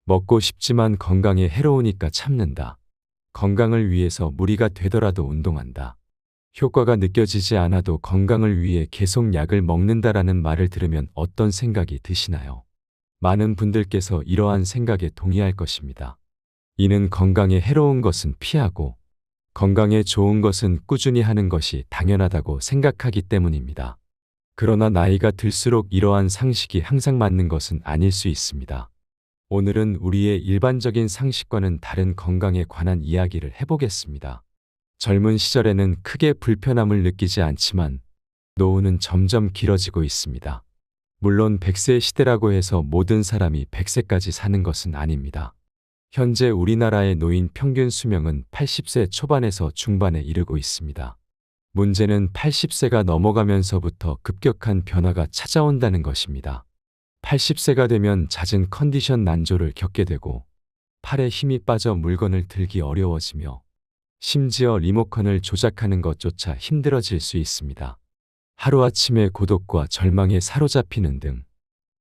먹고 싶지만 건강에 해로우니까 참는다. 건강을 위해서 무리가 되더라도 운동한다. 효과가 느껴지지 않아도 건강을 위해 계속 약을 먹는다라는 말을 들으면 어떤 생각이 드시나요? 많은 분들께서 이러한 생각에 동의할 것입니다. 이는 건강에 해로운 것은 피하고 건강에 좋은 것은 꾸준히 하는 것이 당연하다고 생각하기 때문입니다. 그러나 나이가 들수록 이러한 상식이 항상 맞는 것은 아닐 수 있습니다. 오늘은 우리의 일반적인 상식과는 다른 건강에 관한 이야기를 해보겠습니다. 젊은 시절에는 크게 불편함을 느끼지 않지만 노후는 점점 길어지고 있습니다. 물론 100세 시대라고 해서 모든 사람이 100세까지 사는 것은 아닙니다. 현재 우리나라의 노인 평균 수명은 80세 초반에서 중반에 이르고 있습니다. 문제는 80세가 넘어가면서부터 급격한 변화가 찾아온다는 것입니다. 80세가 되면 잦은 컨디션 난조를 겪게 되고 팔에 힘이 빠져 물건을 들기 어려워지며 심지어 리모컨을 조작하는 것조차 힘들어질 수 있습니다. 하루아침에 고독과 절망에 사로잡히는 등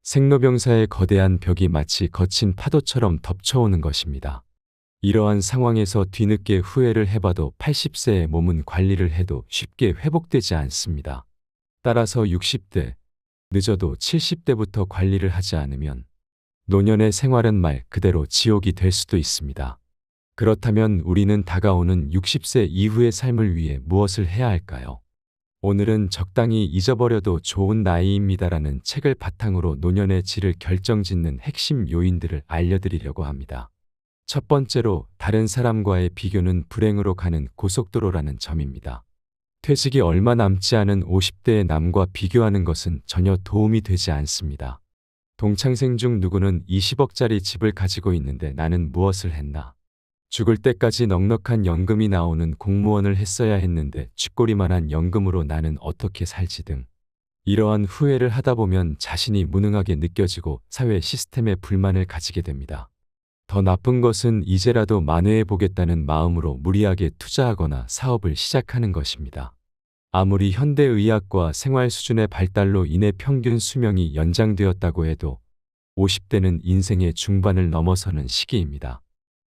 생로병사의 거대한 벽이 마치 거친 파도처럼 덮쳐오는 것입니다. 이러한 상황에서 뒤늦게 후회를 해봐도 80세의 몸은 관리를 해도 쉽게 회복되지 않습니다. 따라서 60대, 늦어도 70대부터 관리를 하지 않으면 노년의 생활은 말 그대로 지옥이 될 수도 있습니다. 그렇다면 우리는 다가오는 60세 이후의 삶을 위해 무엇을 해야 할까요? 오늘은 적당히 잊어버려도 좋은 나이입니다라는 책을 바탕으로 노년의 질을 결정짓는 핵심 요인들을 알려드리려고 합니다. 첫 번째로 다른 사람과의 비교는 불행으로 가는 고속도로라는 점입니다. 퇴직이 얼마 남지 않은 50대의 남과 비교하는 것은 전혀 도움이 되지 않습니다. 동창생 중 누구는 20억짜리 집을 가지고 있는데 나는 무엇을 했나? 죽을 때까지 넉넉한 연금이 나오는 공무원을 했어야 했는데 쥐꼬리만한 연금으로 나는 어떻게 살지 등 이러한 후회를 하다 보면 자신이 무능하게 느껴지고 사회 시스템에 불만을 가지게 됩니다. 더 나쁜 것은 이제라도 만회해 보겠다는 마음으로 무리하게 투자하거나 사업을 시작하는 것입니다. 아무리 현대의학과 생활 수준의 발달로 인해 평균 수명이 연장되었다고 해도 50대는 인생의 중반을 넘어서는 시기입니다.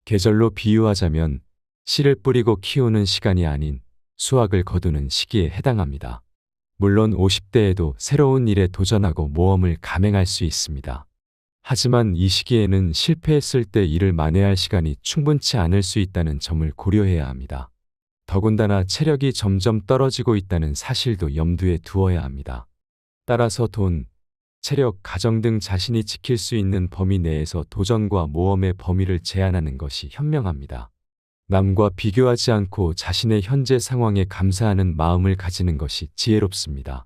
계절로 비유하자면 씨를 뿌리고 키우는 시간이 아닌 수확을 거두는 시기에 해당합니다. 물론 50대에도 새로운 일에 도전하고 모험을 감행할 수 있습니다. 하지만 이 시기에는 실패했을 때 일을 만회할 시간이 충분치 않을 수 있다는 점을 고려해야 합니다. 더군다나 체력이 점점 떨어지고 있다는 사실도 염두에 두어야 합니다. 따라서 돈, 체력, 가정 등 자신이 지킬 수 있는 범위 내에서 도전과 모험의 범위를 제한하는 것이 현명합니다. 남과 비교하지 않고 자신의 현재 상황에 감사하는 마음을 가지는 것이 지혜롭습니다.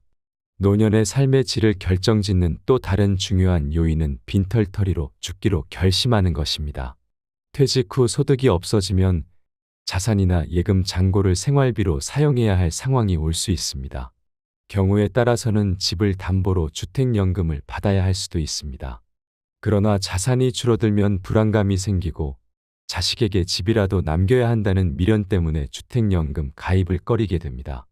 노년의 삶의 질을 결정짓는 또 다른 중요한 요인은 빈털터리로 죽기로 결심하는 것입니다. 퇴직 후 소득이 없어지면 자산이나 예금 잔고를 생활비로 사용해야 할 상황이 올 수 있습니다. 경우에 따라서는 집을 담보로 주택연금을 받아야 할 수도 있습니다. 그러나 자산이 줄어들면 불안감이 생기고 자식에게 집이라도 남겨야 한다는 미련 때문에 주택연금 가입을 꺼리게 됩니다.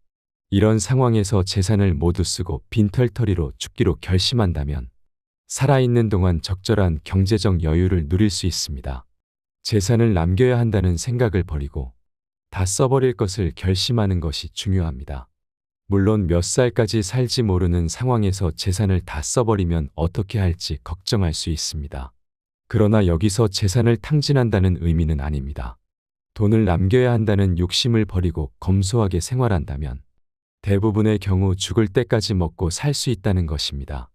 이런 상황에서 재산을 모두 쓰고 빈털터리로 죽기로 결심한다면 살아있는 동안 적절한 경제적 여유를 누릴 수 있습니다. 재산을 남겨야 한다는 생각을 버리고 다 써버릴 것을 결심하는 것이 중요합니다. 물론 몇 살까지 살지 모르는 상황에서 재산을 다 써버리면 어떻게 할지 걱정할 수 있습니다. 그러나 여기서 재산을 탕진한다는 의미는 아닙니다. 돈을 남겨야 한다는 욕심을 버리고 검소하게 생활한다면 대부분의 경우 죽을 때까지 먹고 살 수 있다는 것입니다.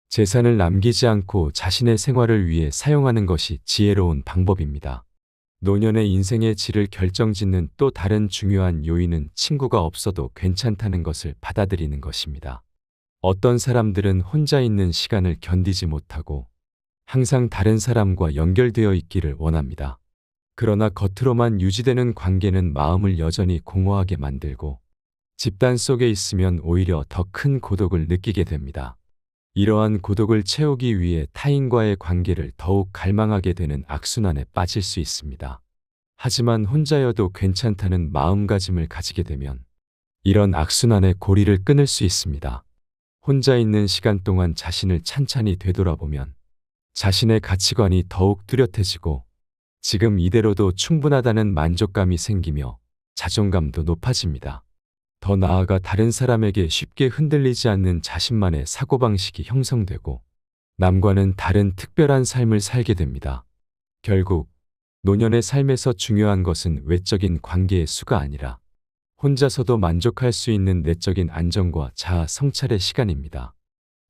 재산을 남기지 않고 자신의 생활을 위해 사용하는 것이 지혜로운 방법입니다. 노년의 인생의 질을 결정짓는 또 다른 중요한 요인은 친구가 없어도 괜찮다는 것을 받아들이는 것입니다. 어떤 사람들은 혼자 있는 시간을 견디지 못하고 항상 다른 사람과 연결되어 있기를 원합니다. 그러나 겉으로만 유지되는 관계는 마음을 여전히 공허하게 만들고 집단 속에 있으면 오히려 더 큰 고독을 느끼게 됩니다. 이러한 고독을 채우기 위해 타인과의 관계를 더욱 갈망하게 되는 악순환에 빠질 수 있습니다. 하지만 혼자여도 괜찮다는 마음가짐을 가지게 되면 이런 악순환의 고리를 끊을 수 있습니다. 혼자 있는 시간 동안 자신을 찬찬히 되돌아보면 자신의 가치관이 더욱 뚜렷해지고 지금 이대로도 충분하다는 만족감이 생기며 자존감도 높아집니다. 더 나아가 다른 사람에게 쉽게 흔들리지 않는 자신만의 사고방식이 형성되고 남과는 다른 특별한 삶을 살게 됩니다. 결국 노년의 삶에서 중요한 것은 외적인 관계의 수가 아니라 혼자서도 만족할 수 있는 내적인 안정과 자아 성찰의 시간입니다.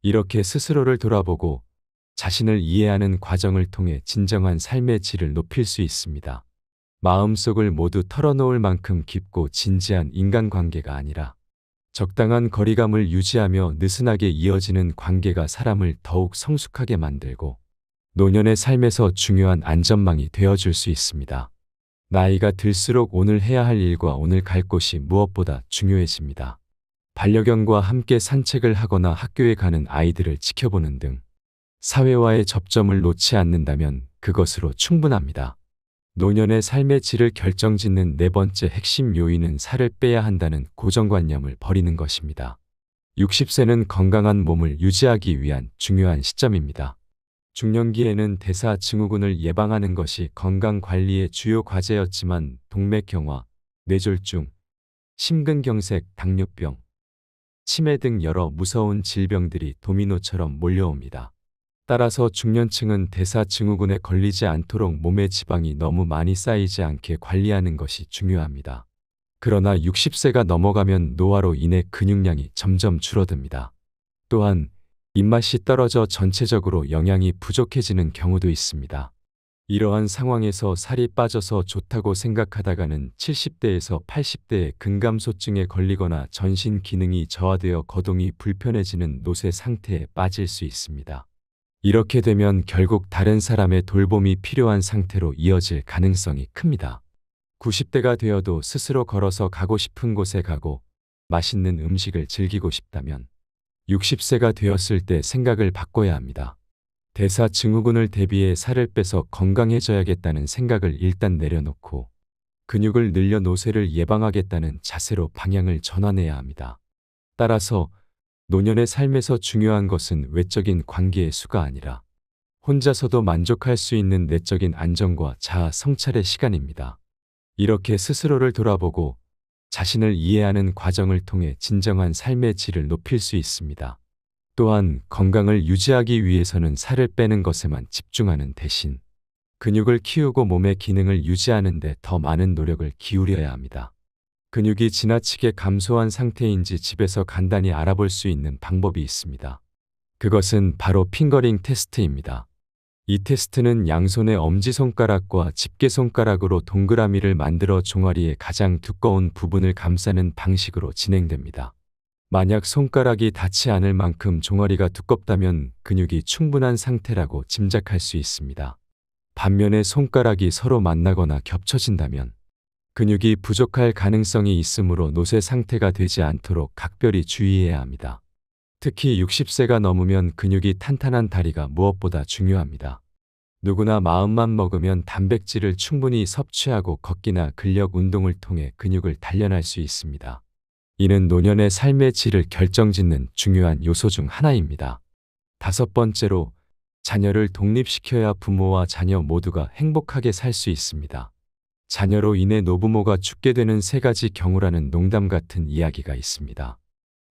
이렇게 스스로를 돌아보고 자신을 이해하는 과정을 통해 진정한 삶의 질을 높일 수 있습니다. 마음속을 모두 털어놓을 만큼 깊고 진지한 인간관계가 아니라 적당한 거리감을 유지하며 느슨하게 이어지는 관계가 사람을 더욱 성숙하게 만들고 노년의 삶에서 중요한 안전망이 되어줄 수 있습니다. 나이가 들수록 오늘 해야 할 일과 오늘 갈 곳이 무엇보다 중요해집니다. 반려견과 함께 산책을 하거나 학교에 가는 아이들을 지켜보는 등 사회와의 접점을 놓지 않는다면 그것으로 충분합니다. 노년의 삶의 질을 결정짓는 네 번째 핵심 요인은 살을 빼야 한다는 고정관념을 버리는 것입니다. 60세는 건강한 몸을 유지하기 위한 중요한 시점입니다. 중년기에는 대사증후군을 예방하는 것이 건강관리의 주요 과제였지만 동맥경화, 뇌졸중, 심근경색, 당뇨병, 치매 등 여러 무서운 질병들이 도미노처럼 몰려옵니다. 따라서 중년층은 대사증후군에 걸리지 않도록 몸의 지방이 너무 많이 쌓이지 않게 관리하는 것이 중요합니다. 그러나 60세가 넘어가면 노화로 인해 근육량이 점점 줄어듭니다. 또한 입맛이 떨어져 전체적으로 영양이 부족해지는 경우도 있습니다. 이러한 상황에서 살이 빠져서 좋다고 생각하다가는 70대에서 80대의 근감소증에 걸리거나 전신 기능이 저하되어 거동이 불편해지는 노쇠 상태에 빠질 수 있습니다. 이렇게 되면 결국 다른 사람의 돌봄이 필요한 상태로 이어질 가능성이 큽니다. 90대가 되어도 스스로 걸어서 가고 싶은 곳에 가고 맛있는 음식을 즐기고 싶다면 60세가 되었을 때 생각을 바꿔야 합니다. 대사증후군을 대비해 살을 빼서 건강해져야겠다는 생각을 일단 내려놓고 근육을 늘려 노쇠를 예방하겠다는 자세로 방향을 전환해야 합니다. 따라서 노년의 삶에서 중요한 것은 외적인 관계의 수가 아니라 혼자서도 만족할 수 있는 내적인 안정과 자아 성찰의 시간입니다. 이렇게 스스로를 돌아보고 자신을 이해하는 과정을 통해 진정한 삶의 질을 높일 수 있습니다. 또한 건강을 유지하기 위해서는 살을 빼는 것에만 집중하는 대신 근육을 키우고 몸의 기능을 유지하는 데 더 많은 노력을 기울여야 합니다. 근육이 지나치게 감소한 상태인지 집에서 간단히 알아볼 수 있는 방법이 있습니다. 그것은 바로 핑거링 테스트입니다. 이 테스트는 양손의 엄지손가락과 집게손가락으로 동그라미를 만들어 종아리의 가장 두꺼운 부분을 감싸는 방식으로 진행됩니다. 만약 손가락이 닿지 않을 만큼 종아리가 두껍다면 근육이 충분한 상태라고 짐작할 수 있습니다. 반면에 손가락이 서로 만나거나 겹쳐진다면 근육이 부족할 가능성이 있으므로 노쇠 상태가 되지 않도록 각별히 주의해야 합니다. 특히 60세가 넘으면 근육이 탄탄한 다리가 무엇보다 중요합니다. 누구나 마음만 먹으면 단백질을 충분히 섭취하고 걷기나 근력 운동을 통해 근육을 단련할 수 있습니다. 이는 노년의 삶의 질을 결정짓는 중요한 요소 중 하나입니다. 다섯 번째로, 자녀를 독립시켜야 부모와 자녀 모두가 행복하게 살 수 있습니다. 자녀로 인해 노부모가 죽게 되는 세 가지 경우라는 농담 같은 이야기가 있습니다.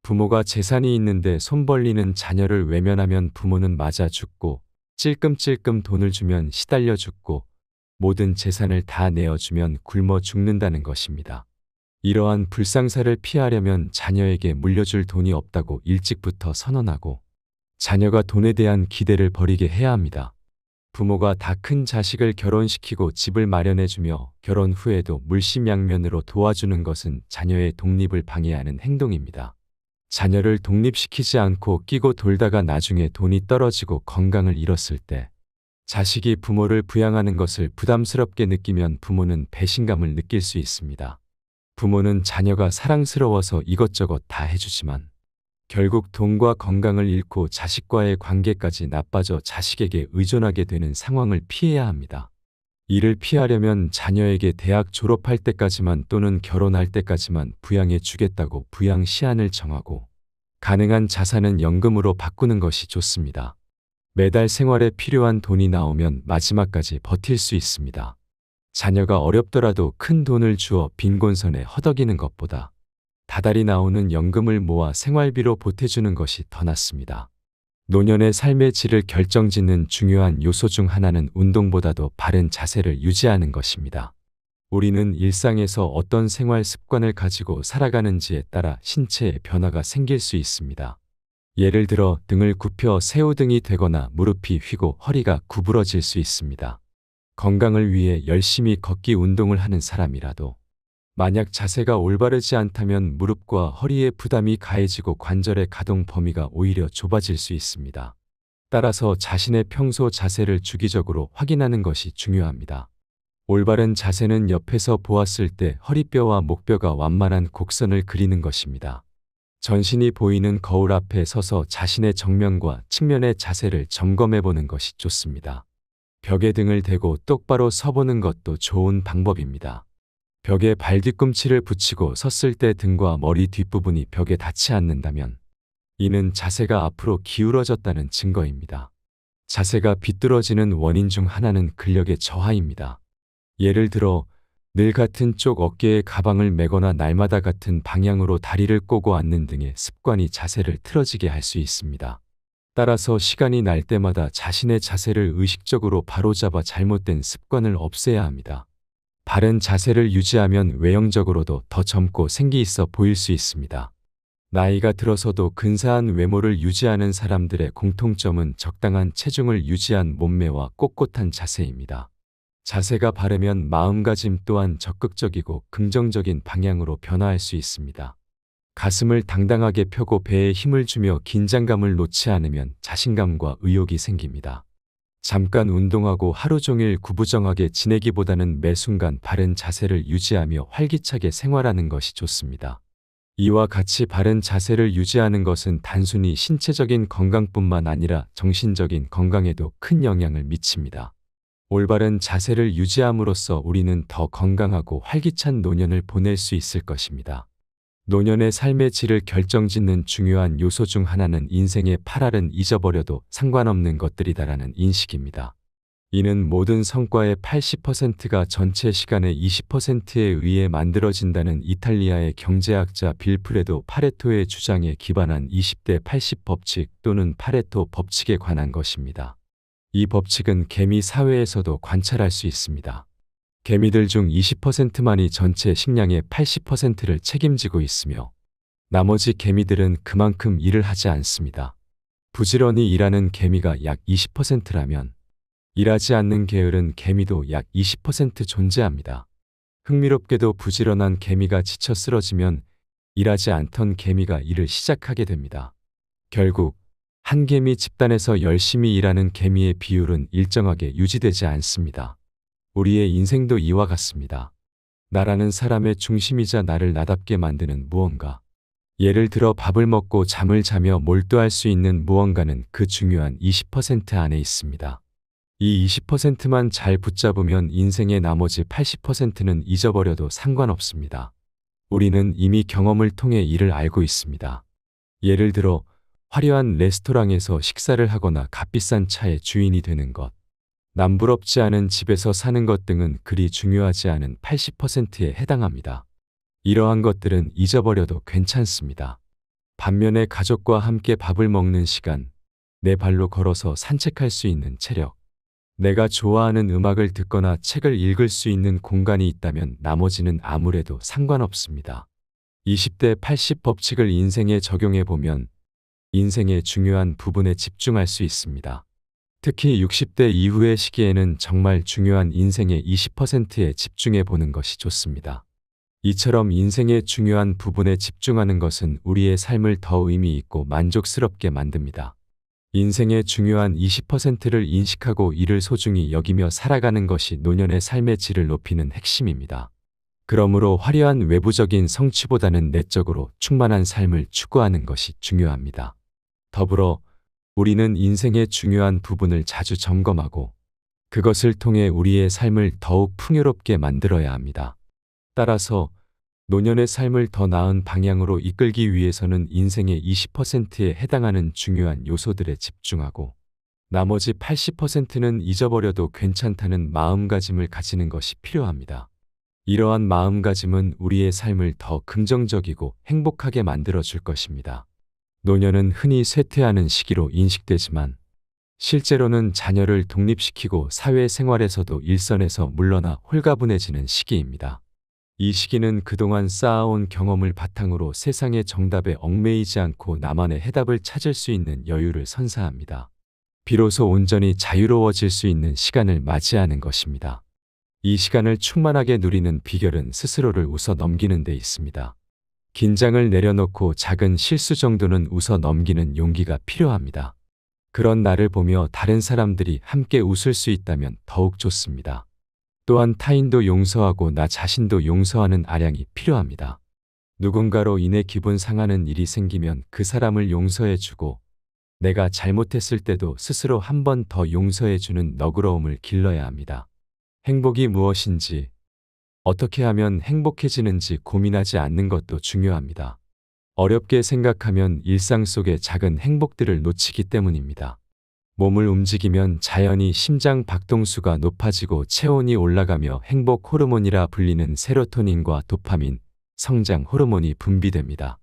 부모가 재산이 있는데 손 벌리는 자녀를 외면하면 부모는 맞아 죽고, 찔끔찔끔 돈을 주면 시달려 죽고, 모든 재산을 다 내어주면 굶어 죽는다는 것입니다. 이러한 불상사를 피하려면 자녀에게 물려줄 돈이 없다고 일찍부터 선언하고, 자녀가 돈에 대한 기대를 버리게 해야 합니다. 부모가 다 큰 자식을 결혼시키고 집을 마련해주며 결혼 후에도 물심양면으로 도와주는 것은 자녀의 독립을 방해하는 행동입니다. 자녀를 독립시키지 않고 끼고 돌다가 나중에 돈이 떨어지고 건강을 잃었을 때 자식이 부모를 부양하는 것을 부담스럽게 느끼면 부모는 배신감을 느낄 수 있습니다. 부모는 자녀가 사랑스러워서 이것저것 다 해주지만 결국 돈과 건강을 잃고 자식과의 관계까지 나빠져 자식에게 의존하게 되는 상황을 피해야 합니다. 이를 피하려면 자녀에게 대학 졸업할 때까지만 또는 결혼할 때까지만 부양해 주겠다고 부양 시한을 정하고 가능한 자산은 연금으로 바꾸는 것이 좋습니다. 매달 생활에 필요한 돈이 나오면 마지막까지 버틸 수 있습니다. 자녀가 어렵더라도 큰 돈을 주어 빈곤선에 허덕이는 것보다 다달이 나오는 연금을 모아 생활비로 보태주는 것이 더 낫습니다. 노년의 삶의 질을 결정짓는 중요한 요소 중 하나는 운동보다도 바른 자세를 유지하는 것입니다. 우리는 일상에서 어떤 생활 습관을 가지고 살아가는지에 따라 신체에 변화가 생길 수 있습니다. 예를 들어 등을 굽혀 새우등이 되거나 무릎이 휘고 허리가 구부러질 수 있습니다. 건강을 위해 열심히 걷기 운동을 하는 사람이라도 만약 자세가 올바르지 않다면 무릎과 허리에 부담이 가해지고 관절의 가동 범위가 오히려 좁아질 수 있습니다. 따라서 자신의 평소 자세를 주기적으로 확인하는 것이 중요합니다. 올바른 자세는 옆에서 보았을 때 허리뼈와 목뼈가 완만한 곡선을 그리는 것입니다. 전신이 보이는 거울 앞에 서서 자신의 정면과 측면의 자세를 점검해 보는 것이 좋습니다. 벽에 등을 대고 똑바로 서보는 것도 좋은 방법입니다. 벽에 발 뒤꿈치를 붙이고 섰을 때 등과 머리 뒷부분이 벽에 닿지 않는다면 이는 자세가 앞으로 기울어졌다는 증거입니다. 자세가 비뚤어지는 원인 중 하나는 근력의 저하입니다. 예를 들어 늘 같은 쪽 어깨에 가방을 메거나 날마다 같은 방향으로 다리를 꼬고 앉는 등의 습관이 자세를 틀어지게 할 수 있습니다. 따라서 시간이 날 때마다 자신의 자세를 의식적으로 바로잡아 잘못된 습관을 없애야 합니다. 바른 자세를 유지하면 외형적으로도 더 젊고 생기 있어 보일 수 있습니다. 나이가 들어서도 근사한 외모를 유지하는 사람들의 공통점은 적당한 체중을 유지한 몸매와 꼿꼿한 자세입니다. 자세가 바르면 마음가짐 또한 적극적이고 긍정적인 방향으로 변화할 수 있습니다. 가슴을 당당하게 펴고 배에 힘을 주며 긴장감을 놓지 않으면 자신감과 의욕이 생깁니다. 잠깐 운동하고 하루 종일 구부정하게 지내기보다는 매 순간 바른 자세를 유지하며 활기차게 생활하는 것이 좋습니다. 이와 같이 바른 자세를 유지하는 것은 단순히 신체적인 건강뿐만 아니라 정신적인 건강에도 큰 영향을 미칩니다. 올바른 자세를 유지함으로써 우리는 더 건강하고 활기찬 노년을 보낼 수 있을 것입니다. 노년의 삶의 질을 결정짓는 중요한 요소 중 하나는 인생의 8할은 잊어버려도 상관없는 것들이다라는 인식입니다. 이는 모든 성과의 80%가 전체 시간의 20%에 의해 만들어진다는 이탈리아의 경제학자 빌프레도 파레토의 주장에 기반한 20대 80 법칙 또는 파레토 법칙에 관한 것입니다. 이 법칙은 개미 사회에서도 관찰할 수 있습니다. 개미들 중 20%만이 전체 식량의 80%를 책임지고 있으며 나머지 개미들은 그만큼 일을 하지 않습니다. 부지런히 일하는 개미가 약 20%라면 일하지 않는 게으른 개미도 약 20% 존재합니다. 흥미롭게도 부지런한 개미가 지쳐 쓰러지면 일하지 않던 개미가 일을 시작하게 됩니다. 결국 한 개미 집단에서 열심히 일하는 개미의 비율은 일정하게 유지되지 않습니다. 우리의 인생도 이와 같습니다. 나라는 사람의 중심이자 나를 나답게 만드는 무언가. 예를 들어 밥을 먹고 잠을 자며 몰두할 수 있는 무언가는 그 중요한 20% 안에 있습니다. 이 20%만 잘 붙잡으면 인생의 나머지 80%는 잊어버려도 상관없습니다. 우리는 이미 경험을 통해 이를 알고 있습니다. 예를 들어 화려한 레스토랑에서 식사를 하거나 값비싼 차의 주인이 되는 것, 남부럽지 않은 집에서 사는 것 등은 그리 중요하지 않은 80%에 해당합니다. 이러한 것들은 잊어버려도 괜찮습니다. 반면에 가족과 함께 밥을 먹는 시간, 내 발로 걸어서 산책할 수 있는 체력, 내가 좋아하는 음악을 듣거나 책을 읽을 수 있는 공간이 있다면 나머지는 아무래도 상관없습니다. 20대 80 법칙을 인생에 적용해 보면 인생의 중요한 부분에 집중할 수 있습니다. 특히 60대 이후의 시기에는 정말 중요한 인생의 20%에 집중해 보는 것이 좋습니다. 이처럼 인생의 중요한 부분에 집중하는 것은 우리의 삶을 더 의미 있고 만족스럽게 만듭니다. 인생의 중요한 20%를 인식하고 이를 소중히 여기며 살아가는 것이 노년의 삶의 질을 높이는 핵심입니다. 그러므로 화려한 외부적인 성취보다는 내적으로 충만한 삶을 추구하는 것이 중요합니다. 더불어 우리는 인생의 중요한 부분을 자주 점검하고 그것을 통해 우리의 삶을 더욱 풍요롭게 만들어야 합니다. 따라서 노년의 삶을 더 나은 방향으로 이끌기 위해서는 인생의 20%에 해당하는 중요한 요소들에 집중하고 나머지 80%는 잊어버려도 괜찮다는 마음가짐을 가지는 것이 필요합니다. 이러한 마음가짐은 우리의 삶을 더 긍정적이고 행복하게 만들어 줄 것입니다. 노년은 흔히 쇠퇴하는 시기로 인식되지만 실제로는 자녀를 독립시키고 사회생활에서도 일선에서 물러나 홀가분해지는 시기입니다. 이 시기는 그동안 쌓아온 경험을 바탕으로 세상의 정답에 얽매이지 않고 나만의 해답을 찾을 수 있는 여유를 선사합니다. 비로소 온전히 자유로워질 수 있는 시간을 맞이하는 것입니다. 이 시간을 충만하게 누리는 비결은 스스로를 웃어 넘기는 데 있습니다. 긴장을 내려놓고 작은 실수 정도는 웃어 넘기는 용기가 필요합니다. 그런 나를 보며 다른 사람들이 함께 웃을 수 있다면 더욱 좋습니다. 또한 타인도 용서하고 나 자신도 용서하는 아량이 필요합니다. 누군가로 인해 기분 상하는 일이 생기면 그 사람을 용서해주고 내가 잘못했을 때도 스스로 한 번 더 용서해주는 너그러움을 길러야 합니다. 행복이 무엇인지, 어떻게 하면 행복해지는지 고민하지 않는 것도 중요합니다. 어렵게 생각하면 일상 속의 작은 행복들을 놓치기 때문입니다. 몸을 움직이면 자연히 심장 박동수가 높아지고 체온이 올라가며 행복 호르몬이라 불리는 세로토닌과 도파민, 성장 호르몬이 분비됩니다.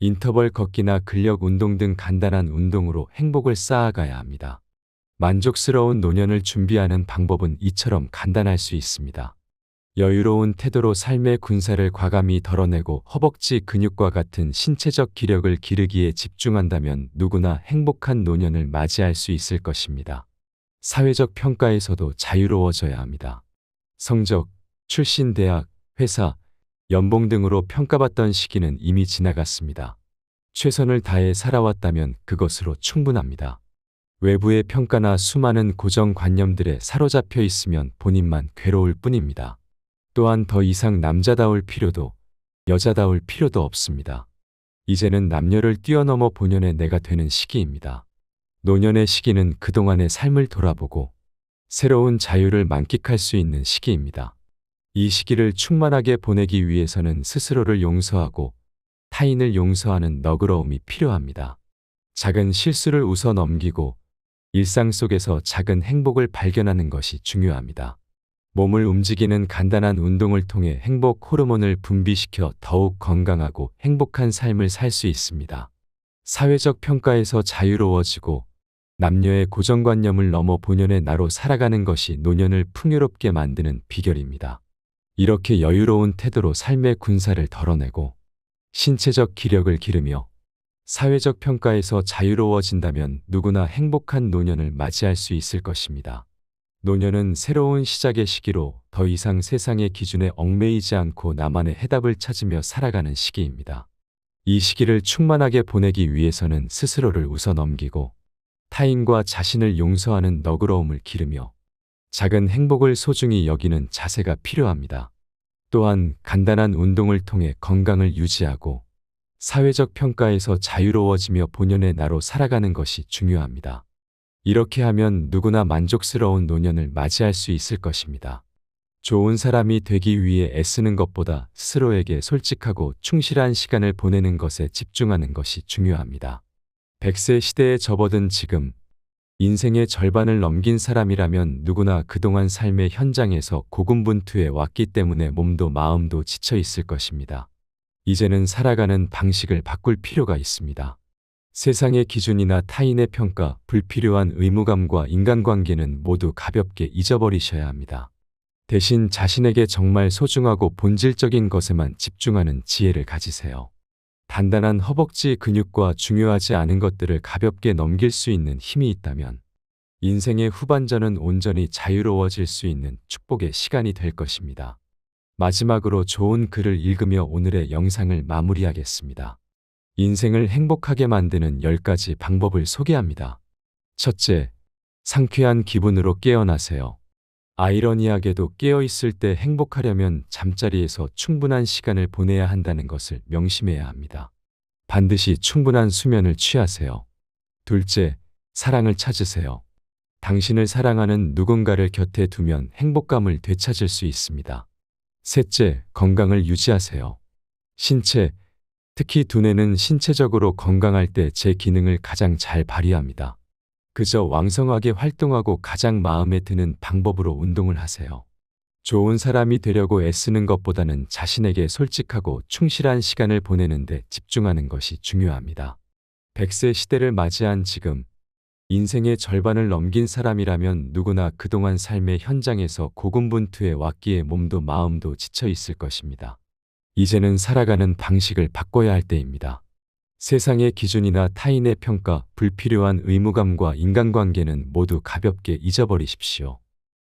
인터벌 걷기나 근력 운동 등 간단한 운동으로 행복을 쌓아가야 합니다. 만족스러운 노년을 준비하는 방법은 이처럼 간단할 수 있습니다. 여유로운 태도로 삶의 군살을 과감히 덜어내고 허벅지 근육과 같은 신체적 기력을 기르기에 집중한다면 누구나 행복한 노년을 맞이할 수 있을 것입니다. 사회적 평가에서도 자유로워져야 합니다. 성적, 출신 대학, 회사, 연봉 등으로 평가받던 시기는 이미 지나갔습니다. 최선을 다해 살아왔다면 그것으로 충분합니다. 외부의 평가나 수많은 고정관념들에 사로잡혀 있으면 본인만 괴로울 뿐입니다. 또한 더 이상 남자다울 필요도 여자다울 필요도 없습니다. 이제는 남녀를 뛰어넘어 본연의 내가 되는 시기입니다. 노년의 시기는 그동안의 삶을 돌아보고 새로운 자유를 만끽할 수 있는 시기입니다. 이 시기를 충만하게 보내기 위해서는 스스로를 용서하고 타인을 용서하는 너그러움이 필요합니다. 작은 실수를 웃어 넘기고 일상 속에서 작은 행복을 발견하는 것이 중요합니다. 몸을 움직이는 간단한 운동을 통해 행복 호르몬을 분비시켜 더욱 건강하고 행복한 삶을 살 수 있습니다. 사회적 평가에서 자유로워지고 남녀의 고정관념을 넘어 본연의 나로 살아가는 것이 노년을 풍요롭게 만드는 비결입니다. 이렇게 여유로운 태도로 삶의 군살을 덜어내고 신체적 기력을 기르며 사회적 평가에서 자유로워진다면 누구나 행복한 노년을 맞이할 수 있을 것입니다. 노년은 새로운 시작의 시기로 더 이상 세상의 기준에 얽매이지 않고 나만의 해답을 찾으며 살아가는 시기입니다. 이 시기를 충만하게 보내기 위해서는 스스로를 웃어 넘기고 타인과 자신을 용서하는 너그러움을 기르며 작은 행복을 소중히 여기는 자세가 필요합니다. 또한 간단한 운동을 통해 건강을 유지하고 사회적 평가에서 자유로워지며 본연의 나로 살아가는 것이 중요합니다. 이렇게 하면 누구나 만족스러운 노년을 맞이할 수 있을 것입니다. 좋은 사람이 되기 위해 애쓰는 것보다 스스로에게 솔직하고 충실한 시간을 보내는 것에 집중하는 것이 중요합니다. 100세 시대에 접어든 지금, 인생의 절반을 넘긴 사람이라면 누구나 그동안 삶의 현장에서 고군분투해 왔기 때문에 몸도 마음도 지쳐 있을 것입니다. 이제는 살아가는 방식을 바꿀 필요가 있습니다. 세상의 기준이나 타인의 평가, 불필요한 의무감과 인간관계는 모두 가볍게 잊어버리셔야 합니다. 대신 자신에게 정말 소중하고 본질적인 것에만 집중하는 지혜를 가지세요. 단단한 허벅지 근육과 중요하지 않은 것들을 가볍게 넘길 수 있는 힘이 있다면 인생의 후반전은 온전히 자유로워질 수 있는 축복의 시간이 될 것입니다. 마지막으로 좋은 글을 읽으며 오늘의 영상을 마무리하겠습니다. 인생을 행복하게 만드는 10가지 방법을 소개합니다. 첫째, 상쾌한 기분으로 깨어나세요. 아이러니하게도 깨어있을 때 행복하려면 잠자리에서 충분한 시간을 보내야 한다는 것을 명심해야 합니다. 반드시 충분한 수면을 취하세요. 둘째, 사랑을 찾으세요. 당신을 사랑하는 누군가를 곁에 두면 행복감을 되찾을 수 있습니다. 셋째, 건강을 유지하세요. 신체, 특히 두뇌는 신체적으로 건강할 때 제 기능을 가장 잘 발휘합니다. 그저 왕성하게 활동하고 가장 마음에 드는 방법으로 운동을 하세요. 좋은 사람이 되려고 애쓰는 것보다는 자신에게 솔직하고 충실한 시간을 보내는 데 집중하는 것이 중요합니다. 100세 시대를 맞이한 지금, 인생의 절반을 넘긴 사람이라면 누구나 그동안 삶의 현장에서 고군분투해 왔기에 몸도 마음도 지쳐 있을 것입니다. 이제는 살아가는 방식을 바꿔야 할 때입니다. 세상의 기준이나 타인의 평가, 불필요한 의무감과 인간관계는 모두 가볍게 잊어버리십시오.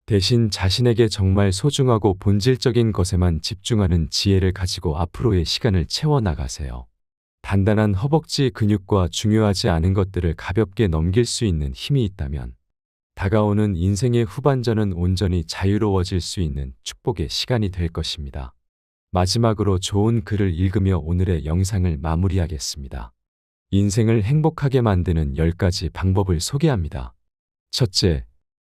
대신 자신에게 정말 소중하고 본질적인 것에만 집중하는 지혜를 가지고 앞으로의 시간을 채워나가세요. 단단한 허벅지 근육과 중요하지 않은 것들을 가볍게 넘길 수 있는 힘이 있다면 다가오는 인생의 후반전은 온전히 자유로워질 수 있는 축복의 시간이 될 것입니다. 마지막으로 좋은 글을 읽으며 오늘의 영상을 마무리하겠습니다. 인생을 행복하게 만드는 10가지 방법을 소개합니다. 첫째,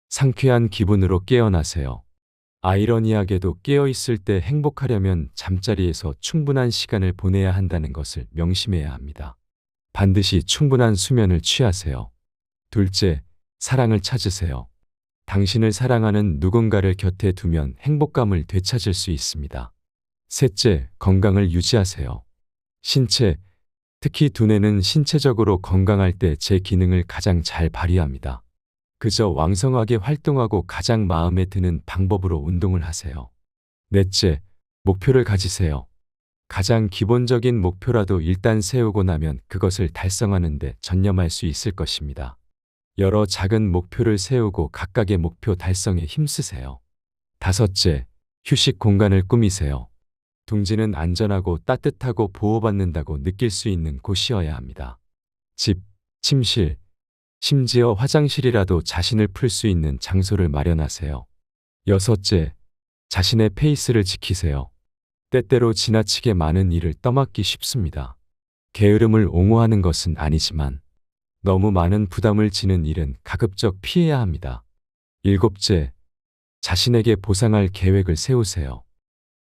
상쾌한 기분으로 깨어나세요. 아이러니하게도 깨어있을 때 행복하려면 잠자리에서 충분한 시간을 보내야 한다는 것을 명심해야 합니다. 반드시 충분한 수면을 취하세요. 둘째, 사랑을 찾으세요. 당신을 사랑하는 누군가를 곁에 두면 행복감을 되찾을 수 있습니다. 셋째, 건강을 유지하세요. 신체, 특히 두뇌는 신체적으로 건강할 때 제 기능을 가장 잘 발휘합니다. 그저 왕성하게 활동하고 가장 마음에 드는 방법으로 운동을 하세요. 넷째, 목표를 가지세요. 가장 기본적인 목표라도 일단 세우고 나면 그것을 달성하는 데 전념할 수 있을 것입니다. 여러 작은 목표를 세우고 각각의 목표 달성에 힘쓰세요. 다섯째, 휴식 공간을 꾸미세요. 둥지는 안전하고 따뜻하고 보호받는다고 느낄 수 있는 곳이어야 합니다. 집, 침실, 심지어 화장실이라도 자신을 풀 수 있는 장소를 마련하세요. 여섯째, 자신의 페이스를 지키세요. 때때로 지나치게 많은 일을 떠맡기 쉽습니다. 게으름을 옹호하는 것은 아니지만 너무 많은 부담을 지는 일은 가급적 피해야 합니다. 일곱째, 자신에게 보상할 계획을 세우세요.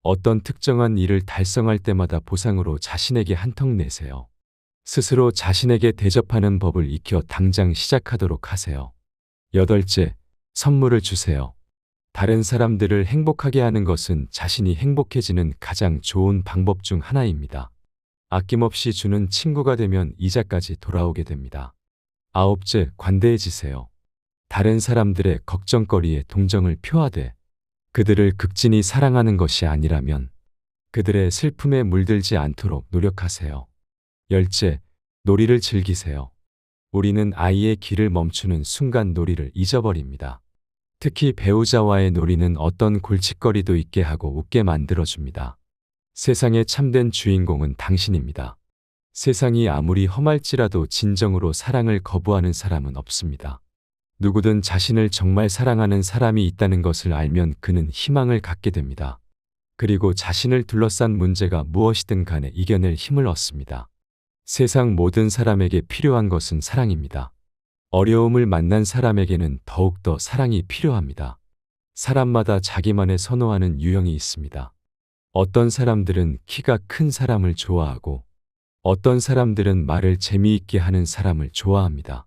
어떤 특정한 일을 달성할 때마다 보상으로 자신에게 한턱 내세요. 스스로 자신에게 대접하는 법을 익혀 당장 시작하도록 하세요. 여덟째, 선물을 주세요. 다른 사람들을 행복하게 하는 것은 자신이 행복해지는 가장 좋은 방법 중 하나입니다. 아낌없이 주는 친구가 되면 이자까지 돌아오게 됩니다. 아홉째, 관대해지세요. 다른 사람들의 걱정거리에 동정을 표하되 그들을 극진히 사랑하는 것이 아니라면 그들의 슬픔에 물들지 않도록 노력하세요. 열째, 놀이를 즐기세요. 우리는 아이의 길을 멈추는 순간 놀이를 잊어버립니다. 특히 배우자와의 놀이는 어떤 골칫거리도 있게 하고 웃게 만들어줍니다. 세상의 참된 주인공은 당신입니다. 세상이 아무리 험할지라도 진정으로 사랑을 거부하는 사람은 없습니다. 누구든 자신을 정말 사랑하는 사람이 있다는 것을 알면 그는 희망을 갖게 됩니다. 그리고 자신을 둘러싼 문제가 무엇이든 간에 이겨낼 힘을 얻습니다. 세상 모든 사람에게 필요한 것은 사랑입니다. 어려움을 만난 사람에게는 더욱더 사랑이 필요합니다. 사람마다 자기만의 선호하는 유형이 있습니다. 어떤 사람들은 키가 큰 사람을 좋아하고 어떤 사람들은 말을 재미있게 하는 사람을 좋아합니다.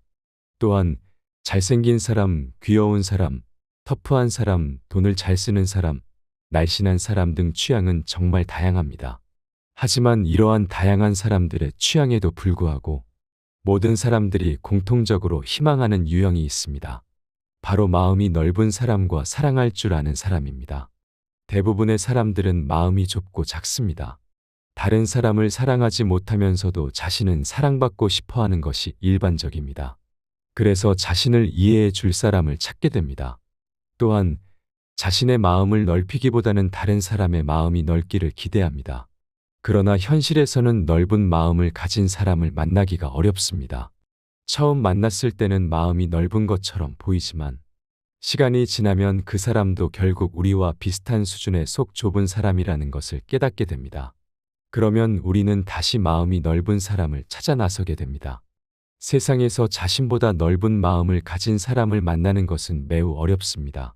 또한 잘생긴 사람, 귀여운 사람, 터프한 사람, 돈을 잘 쓰는 사람, 날씬한 사람 등 취향은 정말 다양합니다. 하지만 이러한 다양한 사람들의 취향에도 불구하고 모든 사람들이 공통적으로 희망하는 유형이 있습니다. 바로 마음이 넓은 사람과 사랑할 줄 아는 사람입니다. 대부분의 사람들은 마음이 좁고 작습니다. 다른 사람을 사랑하지 못하면서도 자신은 사랑받고 싶어 하는 것이 일반적입니다. 그래서 자신을 이해해 줄 사람을 찾게 됩니다. 또한 자신의 마음을 넓히기보다는 다른 사람의 마음이 넓기를 기대합니다. 그러나 현실에서는 넓은 마음을 가진 사람을 만나기가 어렵습니다. 처음 만났을 때는 마음이 넓은 것처럼 보이지만 시간이 지나면 그 사람도 결국 우리와 비슷한 수준의 속 좁은 사람이라는 것을 깨닫게 됩니다. 그러면 우리는 다시 마음이 넓은 사람을 찾아 나서게 됩니다. 세상에서 자신보다 넓은 마음을 가진 사람을 만나는 것은 매우 어렵습니다.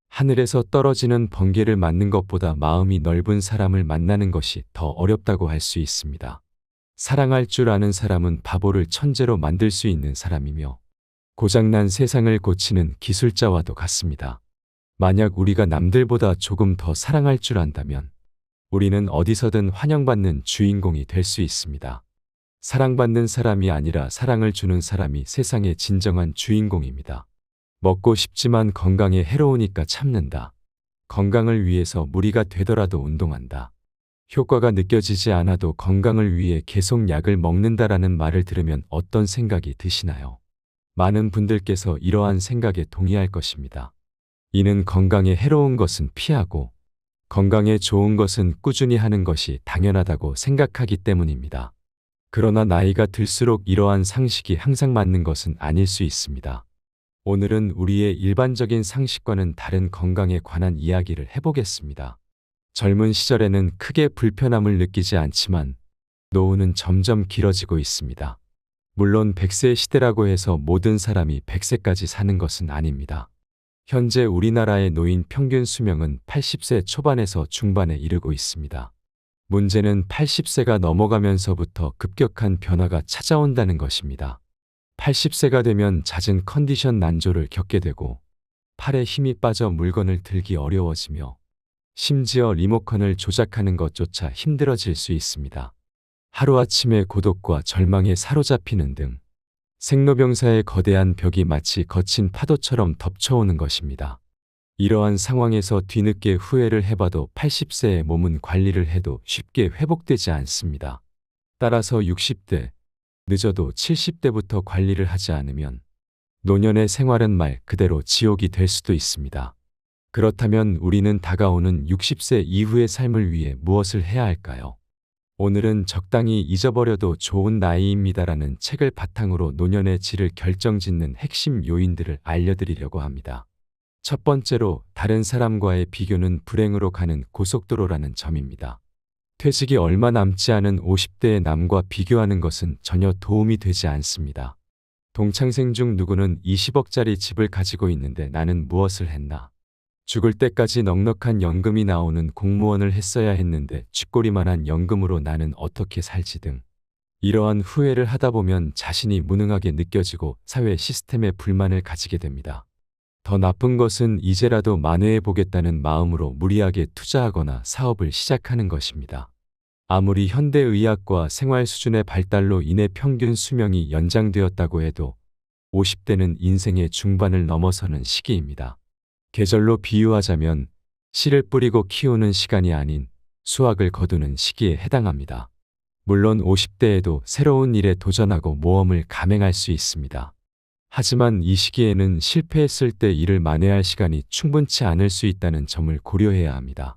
하늘에서 떨어지는 번개를 맞는 것보다 마음이 넓은 사람을 만나는 것이 더 어렵다고 할 수 있습니다. 사랑할 줄 아는 사람은 바보를 천재로 만들 수 있는 사람이며 고장난 세상을 고치는 기술자와도 같습니다. 만약 우리가 남들보다 조금 더 사랑할 줄 안다면 우리는 어디서든 환영받는 주인공이 될 수 있습니다. 사랑받는 사람이 아니라 사랑을 주는 사람이 세상의 진정한 주인공입니다. 먹고 싶지만 건강에 해로우니까 참는다. 건강을 위해서 무리가 되더라도 운동한다. 효과가 느껴지지 않아도 건강을 위해 계속 약을 먹는다라는 말을 들으면 어떤 생각이 드시나요? 많은 분들께서 이러한 생각에 동의할 것입니다. 이는 건강에 해로운 것은 피하고 건강에 좋은 것은 꾸준히 하는 것이 당연하다고 생각하기 때문입니다. 그러나 나이가 들수록 이러한 상식이 항상 맞는 것은 아닐 수 있습니다. 오늘은 우리의 일반적인 상식과는 다른 건강에 관한 이야기를 해보겠습니다. 젊은 시절에는 크게 불편함을 느끼지 않지만 노후는 점점 길어지고 있습니다. 물론 100세 시대라고 해서 모든 사람이 100세까지 사는 것은 아닙니다. 현재 우리나라의 노인 평균 수명은 80세 초반에서 중반에 이르고 있습니다. 문제는 80세가 넘어가면서부터 급격한 변화가 찾아온다는 것입니다. 80세가 되면 잦은 컨디션 난조를 겪게 되고 팔에 힘이 빠져 물건을 들기 어려워지며 심지어 리모컨을 조작하는 것조차 힘들어질 수 있습니다. 하루아침에 고독과 절망에 사로잡히는 등 생로병사의 거대한 벽이 마치 거친 파도처럼 덮쳐오는 것입니다. 이러한 상황에서 뒤늦게 후회를 해봐도 80세의 몸은 관리를 해도 쉽게 회복되지 않습니다. 따라서 60대, 늦어도 70대부터 관리를 하지 않으면 노년의 생활은 말 그대로 지옥이 될 수도 있습니다. 그렇다면 우리는 다가오는 60세 이후의 삶을 위해 무엇을 해야 할까요? 오늘은 적당히 잊어버려도 좋은 나이입니다라는 책을 바탕으로 노년의 질을 결정짓는 핵심 요인들을 알려드리려고 합니다. 첫 번째로 다른 사람과의 비교는 불행으로 가는 고속도로라는 점입니다. 퇴직이 얼마 남지 않은 50대의 남과 비교하는 것은 전혀 도움이 되지 않습니다. 동창생 중 누구는 20억짜리 집을 가지고 있는데 나는 무엇을 했나? 죽을 때까지 넉넉한 연금이 나오는 공무원을 했어야 했는데 쥐꼬리만한 연금으로 나는 어떻게 살지 등 이러한 후회를 하다 보면 자신이 무능하게 느껴지고 사회 시스템에 불만을 가지게 됩니다. 더 나쁜 것은 이제라도 만회해 보겠다는 마음으로 무리하게 투자하거나 사업을 시작하는 것입니다. 아무리 현대의학과 생활 수준의 발달로 인해 평균 수명이 연장되었다고 해도 50대는 인생의 중반을 넘어서는 시기입니다. 계절로 비유하자면 씨를 뿌리고 키우는 시간이 아닌 수확을 거두는 시기에 해당합니다. 물론 50대에도 새로운 일에 도전하고 모험을 감행할 수 있습니다. 하지만 이 시기에는 실패했을 때 일을 만회할 시간이 충분치 않을 수 있다는 점을 고려해야 합니다.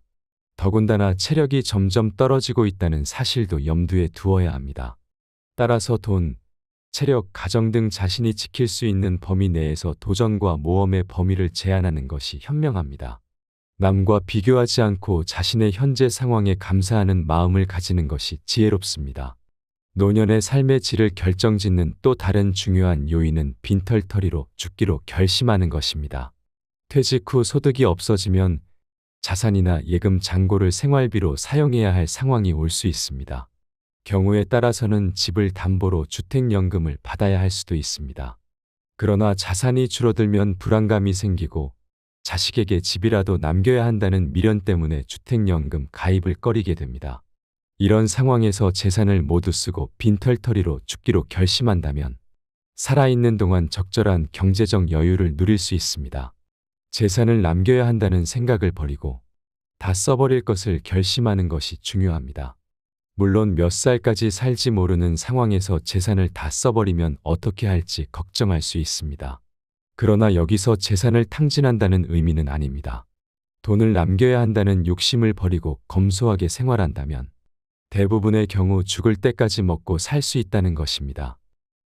더군다나 체력이 점점 떨어지고 있다는 사실도 염두에 두어야 합니다. 따라서 돈, 체력, 가정 등 자신이 지킬 수 있는 범위 내에서 도전과 모험의 범위를 제한하는 것이 현명합니다. 남과 비교하지 않고 자신의 현재 상황에 감사하는 마음을 가지는 것이 지혜롭습니다. 노년의 삶의 질을 결정짓는 또 다른 중요한 요인은 빈털터리로 죽기로 결심하는 것입니다. 퇴직 후 소득이 없어지면 자산이나 예금 잔고를 생활비로 사용해야 할 상황이 올 수 있습니다. 경우에 따라서는 집을 담보로 주택연금을 받아야 할 수도 있습니다. 그러나 자산이 줄어들면 불안감이 생기고 자식에게 집이라도 남겨야 한다는 미련 때문에 주택연금 가입을 꺼리게 됩니다. 이런 상황에서 재산을 모두 쓰고 빈털터리로 죽기로 결심한다면 살아있는 동안 적절한 경제적 여유를 누릴 수 있습니다. 재산을 남겨야 한다는 생각을 버리고 다 써버릴 것을 결심하는 것이 중요합니다. 물론 몇 살까지 살지 모르는 상황에서 재산을 다 써버리면 어떻게 할지 걱정할 수 있습니다. 그러나 여기서 재산을 탕진한다는 의미는 아닙니다. 돈을 남겨야 한다는 욕심을 버리고 검소하게 생활한다면 대부분의 경우 죽을 때까지 먹고 살 수 있다는 것입니다.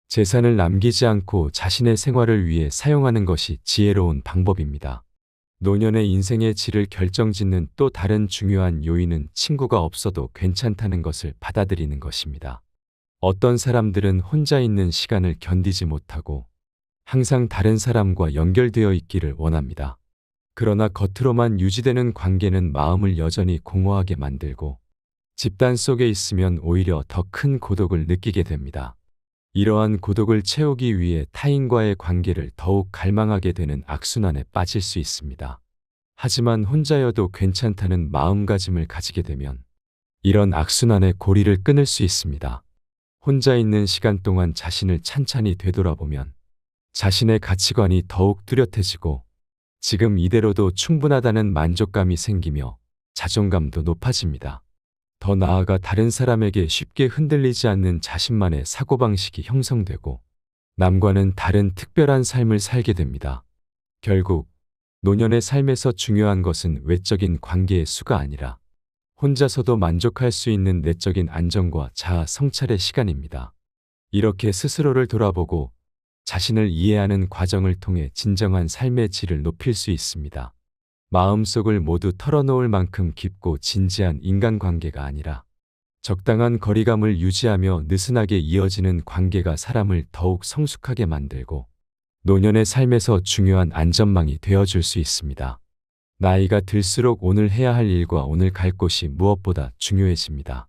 재산을 남기지 않고 자신의 생활을 위해 사용하는 것이 지혜로운 방법입니다. 노년의 인생의 질을 결정짓는 또 다른 중요한 요인은 친구가 없어도 괜찮다는 것을 받아들이는 것입니다. 어떤 사람들은 혼자 있는 시간을 견디지 못하고 항상 다른 사람과 연결되어 있기를 원합니다. 그러나 겉으로만 유지되는 관계는 마음을 여전히 공허하게 만들고 집단 속에 있으면 오히려 더 큰 고독을 느끼게 됩니다. 이러한 고독을 채우기 위해 타인과의 관계를 더욱 갈망하게 되는 악순환에 빠질 수 있습니다. 하지만 혼자여도 괜찮다는 마음가짐을 가지게 되면 이런 악순환의 고리를 끊을 수 있습니다. 혼자 있는 시간 동안 자신을 찬찬히 되돌아보면 자신의 가치관이 더욱 뚜렷해지고 지금 이대로도 충분하다는 만족감이 생기며 자존감도 높아집니다. 더 나아가 다른 사람에게 쉽게 흔들리지 않는 자신만의 사고방식이 형성되고 남과는 다른 특별한 삶을 살게 됩니다. 결국 노년의 삶에서 중요한 것은 외적인 관계의 수가 아니라 혼자서도 만족할 수 있는 내적인 안정과 자아 성찰의 시간입니다. 이렇게 스스로를 돌아보고 자신을 이해하는 과정을 통해 진정한 삶의 질을 높일 수 있습니다. 마음속을 모두 털어놓을 만큼 깊고 진지한 인간관계가 아니라 적당한 거리감을 유지하며 느슨하게 이어지는 관계가 사람을 더욱 성숙하게 만들고 노년의 삶에서 중요한 안전망이 되어줄 수 있습니다. 나이가 들수록 오늘 해야 할 일과 오늘 갈 곳이 무엇보다 중요해집니다.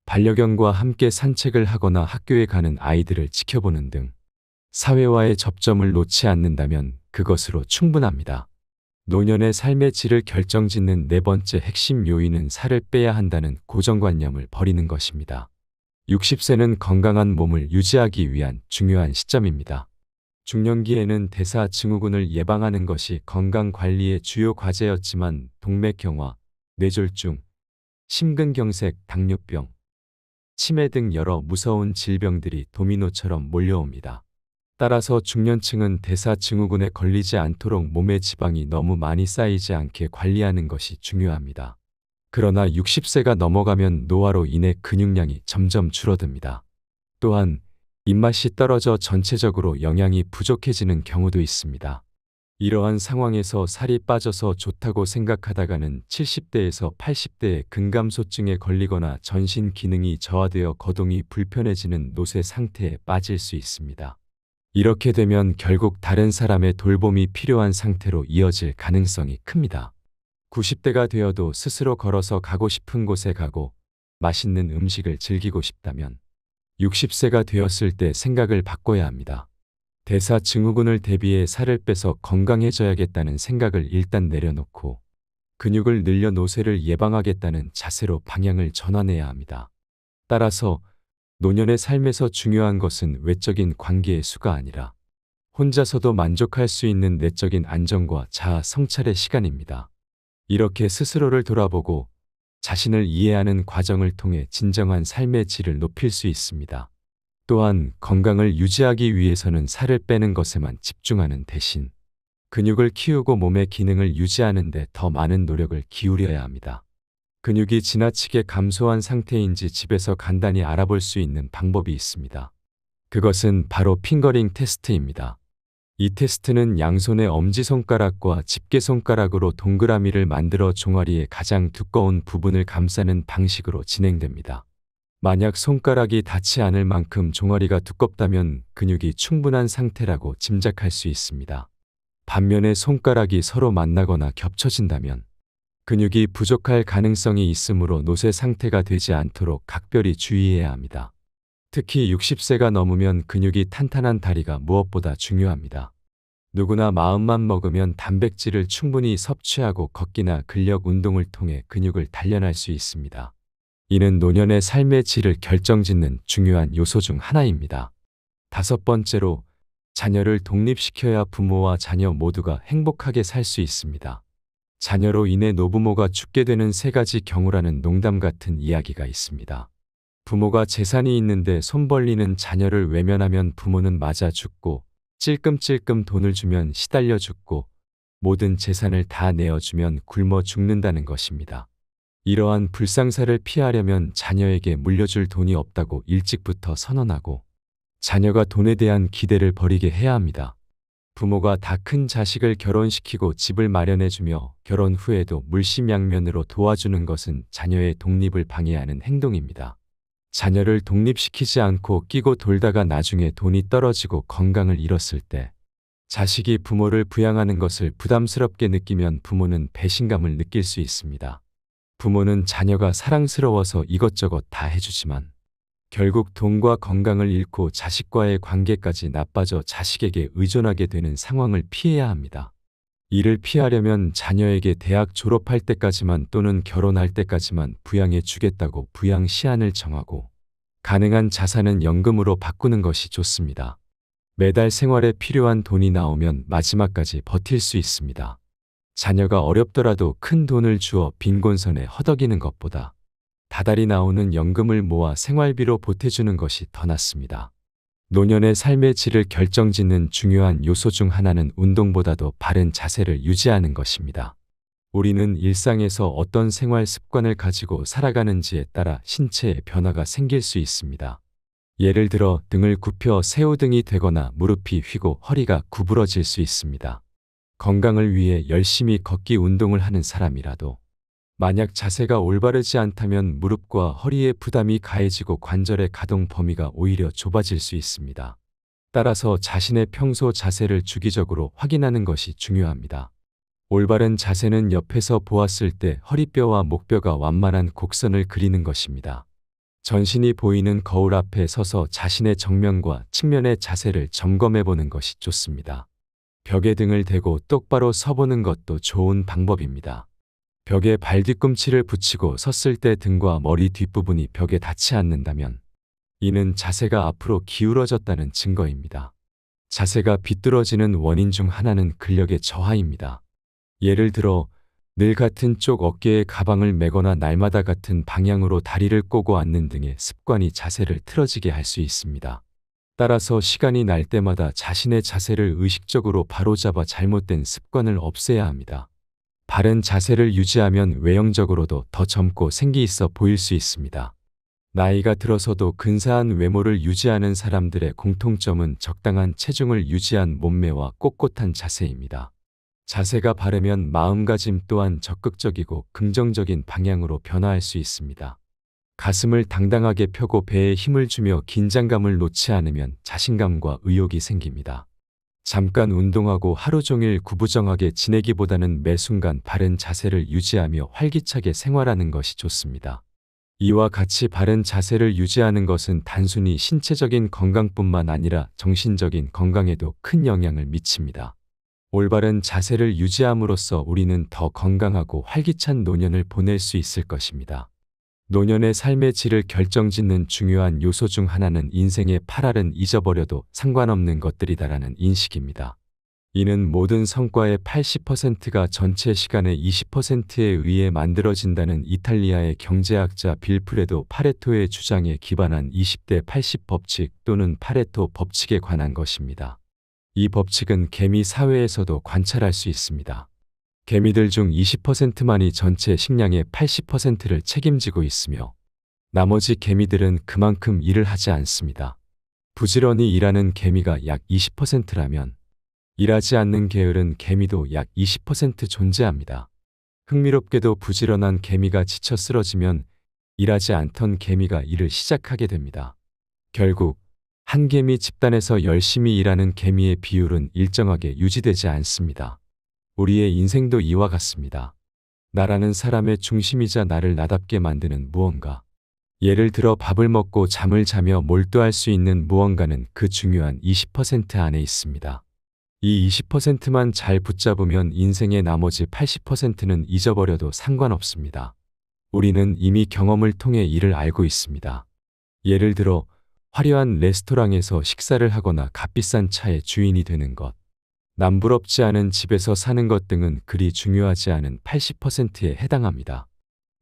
반려견과 함께 산책을 하거나 학교에 가는 아이들을 지켜보는 등 사회와의 접점을 놓지 않는다면 그것으로 충분합니다. 노년의 삶의 질을 결정짓는 네 번째 핵심 요인은 살을 빼야 한다는 고정관념을 버리는 것입니다. 60세는 건강한 몸을 유지하기 위한 중요한 시점입니다. 중년기에는 대사증후군을 예방하는 것이 건강관리의 주요 과제였지만 동맥경화, 뇌졸중, 심근경색, 당뇨병, 치매 등 여러 무서운 질병들이 도미노처럼 몰려옵니다. 따라서 중년층은 대사증후군에 걸리지 않도록 몸의 지방이 너무 많이 쌓이지 않게 관리하는 것이 중요합니다. 그러나 60세가 넘어가면 노화로 인해 근육량이 점점 줄어듭니다. 또한 입맛이 떨어져 전체적으로 영양이 부족해지는 경우도 있습니다. 이러한 상황에서 살이 빠져서 좋다고 생각하다가는 70대에서 80대의 근감소증에 걸리거나 전신 기능이 저하되어 거동이 불편해지는 노쇠 상태에 빠질 수 있습니다. 이렇게 되면 결국 다른 사람의 돌봄이 필요한 상태로 이어질 가능성이 큽니다. 90대가 되어도 스스로 걸어서 가고 싶은 곳에 가고 맛있는 음식을 즐기고 싶다면 60세가 되었을 때 생각을 바꿔야 합니다. 대사증후군을 대비해 살을 빼서 건강해져야겠다는 생각을 일단 내려놓고 근육을 늘려 노쇠를 예방하겠다는 자세로 방향을 전환해야 합니다. 따라서 노년의 삶에서 중요한 것은 외적인 관계의 수가 아니라 혼자서도 만족할 수 있는 내적인 안정과 자아 성찰의 시간입니다. 이렇게 스스로를 돌아보고 자신을 이해하는 과정을 통해 진정한 삶의 질을 높일 수 있습니다. 또한 건강을 유지하기 위해서는 살을 빼는 것에만 집중하는 대신 근육을 키우고 몸의 기능을 유지하는 데 더 많은 노력을 기울여야 합니다. 근육이 지나치게 감소한 상태인지 집에서 간단히 알아볼 수 있는 방법이 있습니다. 그것은 바로 핑거링 테스트입니다. 이 테스트는 양손의 엄지손가락과 집게손가락으로 동그라미를 만들어 종아리의 가장 두꺼운 부분을 감싸는 방식으로 진행됩니다. 만약 손가락이 닿지 않을 만큼 종아리가 두껍다면 근육이 충분한 상태라고 짐작할 수 있습니다. 반면에 손가락이 서로 만나거나 겹쳐진다면 근육이 부족할 가능성이 있으므로 노쇠 상태가 되지 않도록 각별히 주의해야 합니다. 특히 60세가 넘으면 근육이 탄탄한 다리가 무엇보다 중요합니다. 누구나 마음만 먹으면 단백질을 충분히 섭취하고 걷기나 근력 운동을 통해 근육을 단련할 수 있습니다. 이는 노년의 삶의 질을 결정짓는 중요한 요소 중 하나입니다. 다섯 번째로, 자녀를 독립시켜야 부모와 자녀 모두가 행복하게 살 수 있습니다. 자녀로 인해 노부모가 죽게 되는 세 가지 경우라는 농담 같은 이야기가 있습니다. 부모가 재산이 있는데 손 벌리는 자녀를 외면하면 부모는 맞아 죽고, 찔끔찔끔 돈을 주면 시달려 죽고, 모든 재산을 다 내어주면 굶어 죽는다는 것입니다. 이러한 불상사를 피하려면 자녀에게 물려줄 돈이 없다고 일찍부터 선언하고, 자녀가 돈에 대한 기대를 버리게 해야 합니다. 부모가 다 큰 자식을 결혼시키고 집을 마련해주며 결혼 후에도 물심양면으로 도와주는 것은 자녀의 독립을 방해하는 행동입니다. 자녀를 독립시키지 않고 끼고 돌다가 나중에 돈이 떨어지고 건강을 잃었을 때 자식이 부모를 부양하는 것을 부담스럽게 느끼면 부모는 배신감을 느낄 수 있습니다. 부모는 자녀가 사랑스러워서 이것저것 다 해주지만 결국 돈과 건강을 잃고 자식과의 관계까지 나빠져 자식에게 의존하게 되는 상황을 피해야 합니다. 이를 피하려면 자녀에게 대학 졸업할 때까지만 또는 결혼할 때까지만 부양해 주겠다고 부양 시한을 정하고 가능한 자산은 연금으로 바꾸는 것이 좋습니다. 매달 생활에 필요한 돈이 나오면 마지막까지 버틸 수 있습니다. 자녀가 어렵더라도 큰 돈을 주어 빈곤선에 허덕이는 것보다 다달이 나오는 연금을 모아 생활비로 보태주는 것이 더 낫습니다. 노년의 삶의 질을 결정짓는 중요한 요소 중 하나는 운동보다도 바른 자세를 유지하는 것입니다. 우리는 일상에서 어떤 생활 습관을 가지고 살아가는지에 따라 신체에 변화가 생길 수 있습니다. 예를 들어 등을 굽혀 새우등이 되거나 무릎이 휘고 허리가 구부러질 수 있습니다. 건강을 위해 열심히 걷기 운동을 하는 사람이라도 만약 자세가 올바르지 않다면 무릎과 허리에 부담이 가해지고 관절의 가동 범위가 오히려 좁아질 수 있습니다. 따라서 자신의 평소 자세를 주기적으로 확인하는 것이 중요합니다. 올바른 자세는 옆에서 보았을 때 허리뼈와 목뼈가 완만한 곡선을 그리는 것입니다. 전신이 보이는 거울 앞에 서서 자신의 정면과 측면의 자세를 점검해 보는 것이 좋습니다. 벽에 등을 대고 똑바로 서보는 것도 좋은 방법입니다. 벽에 발 뒤꿈치를 붙이고 섰을 때 등과 머리 뒷부분이 벽에 닿지 않는다면 이는 자세가 앞으로 기울어졌다는 증거입니다. 자세가 비뚤어지는 원인 중 하나는 근력의 저하입니다. 예를 들어 늘 같은 쪽 어깨에 가방을 메거나 날마다 같은 방향으로 다리를 꼬고 앉는 등의 습관이 자세를 틀어지게 할 수 있습니다. 따라서 시간이 날 때마다 자신의 자세를 의식적으로 바로잡아 잘못된 습관을 없애야 합니다. 바른 자세를 유지하면 외형적으로도 더 젊고 생기 있어 보일 수 있습니다. 나이가 들어서도 근사한 외모를 유지하는 사람들의 공통점은 적당한 체중을 유지한 몸매와 꼿꼿한 자세입니다. 자세가 바르면 마음가짐 또한 적극적이고 긍정적인 방향으로 변화할 수 있습니다. 가슴을 당당하게 펴고 배에 힘을 주며 긴장감을 놓지 않으면 자신감과 의욕이 생깁니다. 잠깐 운동하고 하루 종일 구부정하게 지내기보다는 매 순간 바른 자세를 유지하며 활기차게 생활하는 것이 좋습니다. 이와 같이 바른 자세를 유지하는 것은 단순히 신체적인 건강뿐만 아니라 정신적인 건강에도 큰 영향을 미칩니다. 올바른 자세를 유지함으로써 우리는 더 건강하고 활기찬 노년을 보낼 수 있을 것입니다. 노년의 삶의 질을 결정짓는 중요한 요소 중 하나는 인생의 8할은 잊어버려도 상관없는 것들이다라는 인식입니다. 이는 모든 성과의 80%가 전체 시간의 20%에 의해 만들어진다는 이탈리아의 경제학자 빌프레도 파레토의 주장에 기반한 20대 80 법칙 또는 파레토 법칙에 관한 것입니다. 이 법칙은 개미 사회에서도 관찰할 수 있습니다. 개미들 중 20%만이 전체 식량의 80%를 책임지고 있으며 나머지 개미들은 그만큼 일을 하지 않습니다. 부지런히 일하는 개미가 약 20%라면 일하지 않는 게으른 개미도 약 20% 존재합니다. 흥미롭게도 부지런한 개미가 지쳐 쓰러지면 일하지 않던 개미가 일을 시작하게 됩니다. 결국 한 개미 집단에서 열심히 일하는 개미의 비율은 일정하게 유지되지 않습니다. 우리의 인생도 이와 같습니다. 나라는 사람의 중심이자 나를 나답게 만드는 무언가. 예를 들어 밥을 먹고 잠을 자며 몰두할 수 있는 무언가는 그 중요한 20% 안에 있습니다. 이 20%만 잘 붙잡으면 인생의 나머지 80%는 잊어버려도 상관없습니다. 우리는 이미 경험을 통해 이를 알고 있습니다. 예를 들어 화려한 레스토랑에서 식사를 하거나 값비싼 차의 주인이 되는 것, 남부럽지 않은 집에서 사는 것 등은 그리 중요하지 않은 80%에 해당합니다.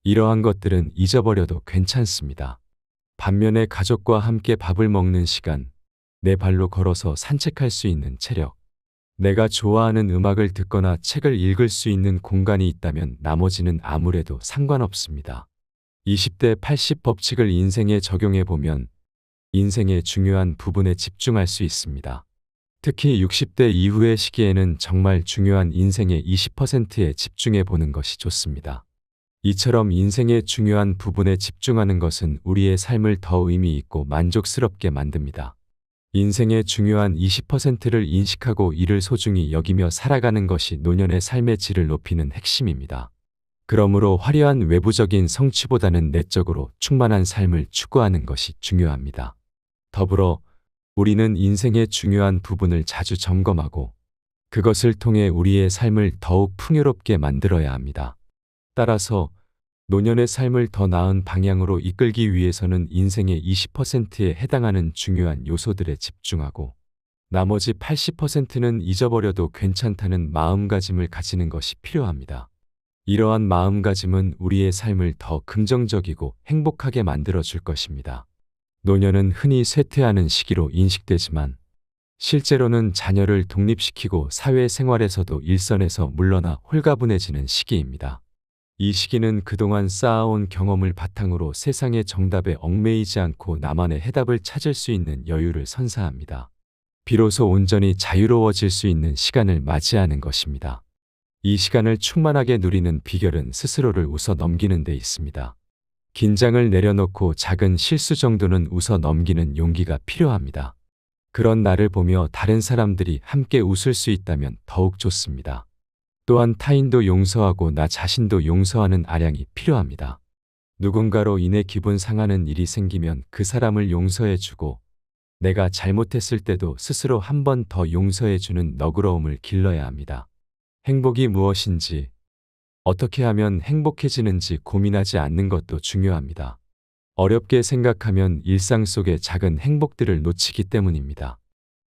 이러한 것들은 잊어버려도 괜찮습니다. 반면에 가족과 함께 밥을 먹는 시간, 내 발로 걸어서 산책할 수 있는 체력, 내가 좋아하는 음악을 듣거나 책을 읽을 수 있는 공간이 있다면 나머지는 아무래도 상관없습니다. 20대 80 법칙을 인생에 적용해 보면 인생의 중요한 부분에 집중할 수 있습니다. 특히 60대 이후의 시기에는 정말 중요한 인생의 20%에 집중해 보는 것이 좋습니다. 이처럼 인생의 중요한 부분에 집중하는 것은 우리의 삶을 더 의미 있고 만족스럽게 만듭니다. 인생의 중요한 20%를 인식하고 이를 소중히 여기며 살아가는 것이 노년의 삶의 질을 높이는 핵심입니다. 그러므로 화려한 외부적인 성취보다는 내적으로 충만한 삶을 추구하는 것이 중요합니다. 더불어 우리는 인생의 중요한 부분을 자주 점검하고 그것을 통해 우리의 삶을 더욱 풍요롭게 만들어야 합니다. 따라서 노년의 삶을 더 나은 방향으로 이끌기 위해서는 인생의 20%에 해당하는 중요한 요소들에 집중하고 나머지 80%는 잊어버려도 괜찮다는 마음가짐을 가지는 것이 필요합니다. 이러한 마음가짐은 우리의 삶을 더 긍정적이고 행복하게 만들어 줄 것입니다. 노년은 흔히 쇠퇴하는 시기로 인식되지만 실제로는 자녀를 독립시키고 사회생활에서도 일선에서 물러나 홀가분해지는 시기입니다. 이 시기는 그동안 쌓아온 경험을 바탕으로 세상의 정답에 얽매이지 않고 나만의 해답을 찾을 수 있는 여유를 선사합니다. 비로소 온전히 자유로워질 수 있는 시간을 맞이하는 것입니다. 이 시간을 충만하게 누리는 비결은 스스로를 웃어 넘기는 데 있습니다. 긴장을 내려놓고 작은 실수 정도는 웃어 넘기는 용기가 필요합니다. 그런 나를 보며 다른 사람들이 함께 웃을 수 있다면 더욱 좋습니다. 또한 타인도 용서하고 나 자신도 용서하는 아량이 필요합니다. 누군가로 인해 기분 상하는 일이 생기면 그 사람을 용서해주고 내가 잘못했을 때도 스스로 한 번 더 용서해주는 너그러움을 길러야 합니다. 행복이 무엇인지, 어떻게 하면 행복해지는지 고민하지 않는 것도 중요합니다. 어렵게 생각하면 일상 속의 작은 행복들을 놓치기 때문입니다.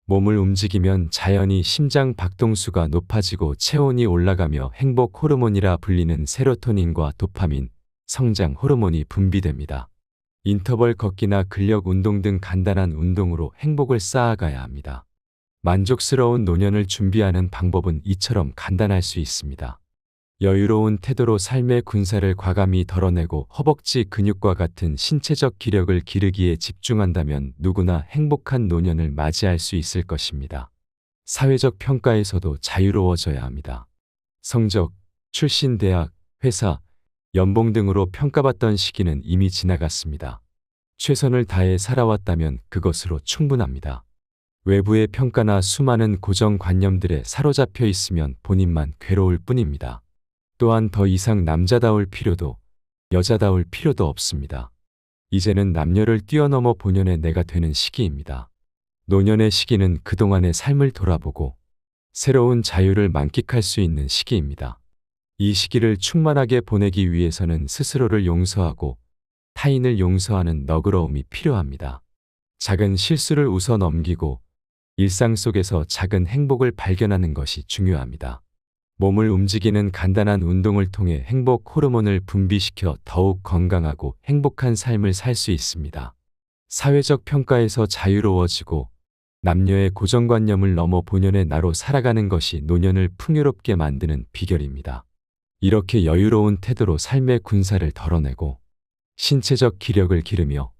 몸을 움직이면 자연히 심장 박동수가 높아지고 체온이 올라가며 행복 호르몬이라 불리는 세로토닌과 도파민, 성장 호르몬이 분비됩니다. 인터벌 걷기나 근력 운동 등 간단한 운동으로 행복을 쌓아가야 합니다. 만족스러운 노년을 준비하는 방법은 이처럼 간단할 수 있습니다. 여유로운 태도로 삶의 군살을 과감히 덜어내고 허벅지 근육과 같은 신체적 기력을 기르기에 집중한다면 누구나 행복한 노년을 맞이할 수 있을 것입니다. 사회적 평가에서도 자유로워져야 합니다. 성적, 출신 대학, 회사, 연봉 등으로 평가받던 시기는 이미 지나갔습니다. 최선을 다해 살아왔다면 그것으로 충분합니다. 외부의 평가나 수많은 고정관념들에 사로잡혀 있으면 본인만 괴로울 뿐입니다. 또한 더 이상 남자다울 필요도 여자다울 필요도 없습니다. 이제는 남녀를 뛰어넘어 본연의 내가 되는 시기입니다. 노년의 시기는 그동안의 삶을 돌아보고 새로운 자유를 만끽할 수 있는 시기입니다. 이 시기를 충만하게 보내기 위해서는 스스로를 용서하고 타인을 용서하는 너그러움이 필요합니다. 작은 실수를 웃어 넘기고 일상 속에서 작은 행복을 발견하는 것이 중요합니다. 몸을 움직이는 간단한 운동을 통해 행복 호르몬을 분비시켜 더욱 건강하고 행복한 삶을 살 수 있습니다. 사회적 평가에서 자유로워지고 남녀의 고정관념을 넘어 본연의 나로 살아가는 것이 노년을 풍요롭게 만드는 비결입니다. 이렇게 여유로운 태도로 삶의 군살을 덜어내고 신체적 기력을 기르며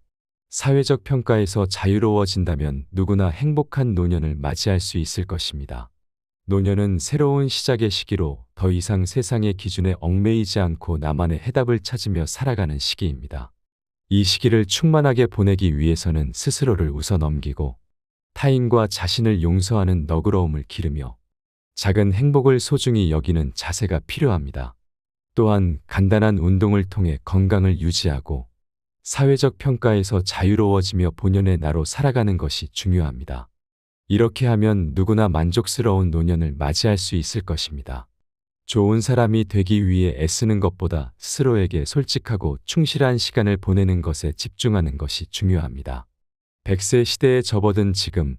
사회적 평가에서 자유로워진다면 누구나 행복한 노년을 맞이할 수 있을 것입니다. 노년은 새로운 시작의 시기로 더 이상 세상의 기준에 얽매이지 않고 나만의 해답을 찾으며 살아가는 시기입니다. 이 시기를 충만하게 보내기 위해서는 스스로를 웃어 넘기고 타인과 자신을 용서하는 너그러움을 기르며 작은 행복을 소중히 여기는 자세가 필요합니다. 또한 간단한 운동을 통해 건강을 유지하고 사회적 평가에서 자유로워지며 본연의 나로 살아가는 것이 중요합니다. 이렇게 하면 누구나 만족스러운 노년을 맞이할 수 있을 것입니다. 좋은 사람이 되기 위해 애쓰는 것보다 스스로에게 솔직하고 충실한 시간을 보내는 것에 집중하는 것이 중요합니다. 100세 시대에 접어든 지금,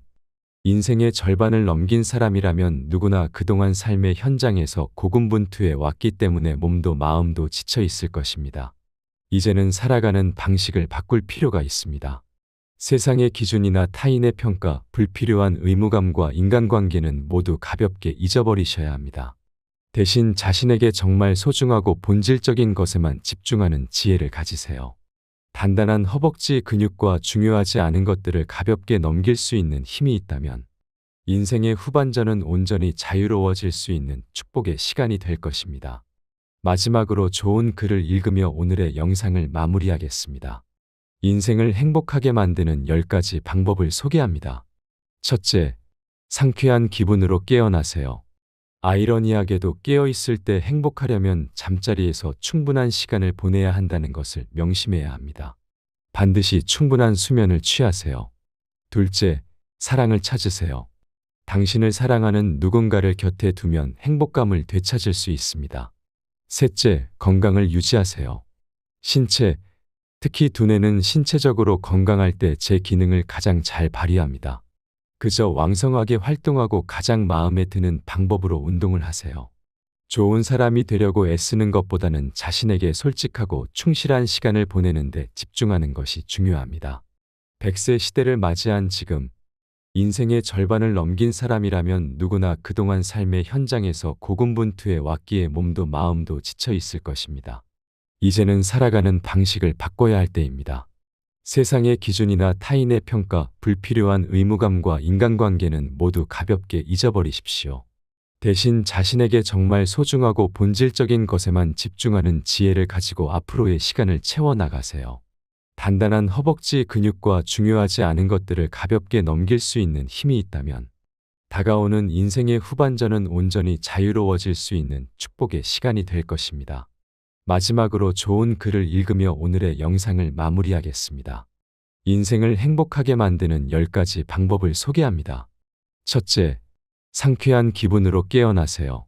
인생의 절반을 넘긴 사람이라면 누구나 그동안 삶의 현장에서 고군분투해 왔기 때문에 몸도 마음도 지쳐 있을 것입니다. 이제는 살아가는 방식을 바꿀 필요가 있습니다. 세상의 기준이나 타인의 평가, 불필요한 의무감과 인간관계는 모두 가볍게 잊어버리셔야 합니다. 대신 자신에게 정말 소중하고 본질적인 것에만 집중하는 지혜를 가지세요. 단단한 허벅지 근육과 중요하지 않은 것들을 가볍게 넘길 수 있는 힘이 있다면 인생의 후반전은 온전히 자유로워질 수 있는 축복의 시간이 될 것입니다. 마지막으로 좋은 글을 읽으며 오늘의 영상을 마무리하겠습니다. 인생을 행복하게 만드는 10가지 방법을 소개합니다. 첫째, 상쾌한 기분으로 깨어나세요. 아이러니하게도 깨어 있을 때 행복하려면 잠자리에서 충분한 시간을 보내야 한다는 것을 명심해야 합니다. 반드시 충분한 수면을 취하세요. 둘째, 사랑을 찾으세요. 당신을 사랑하는 누군가를 곁에 두면 행복감을 되찾을 수 있습니다. 셋째, 건강을 유지하세요. 신체, 특히 두뇌는 신체적으로 건강할 때 제 기능을 가장 잘 발휘합니다. 그저 왕성하게 활동하고 가장 마음에 드는 방법으로 운동을 하세요. 좋은 사람이 되려고 애쓰는 것보다는 자신에게 솔직하고 충실한 시간을 보내는 데 집중하는 것이 중요합니다. 100세 시대를 맞이한 지금, 인생의 절반을 넘긴 사람이라면 누구나 그동안 삶의 현장에서 고군분투해 왔기에 몸도 마음도 지쳐 있을 것입니다. 이제는 살아가는 방식을 바꿔야 할 때입니다. 세상의 기준이나 타인의 평가, 불필요한 의무감과 인간관계는 모두 가볍게 잊어버리십시오. 대신 자신에게 정말 소중하고 본질적인 것에만 집중하는 지혜를 가지고 앞으로의 시간을 채워나가세요. 단단한 허벅지 근육과 중요하지 않은 것들을 가볍게 넘길 수 있는 힘이 있다면 다가오는 인생의 후반전은 온전히 자유로워질 수 있는 축복의 시간이 될 것입니다. 마지막으로 좋은 글을 읽으며 오늘의 영상을 마무리하겠습니다. 인생을 행복하게 만드는 10가지 방법을 소개합니다. 첫째, 상쾌한 기분으로 깨어나세요.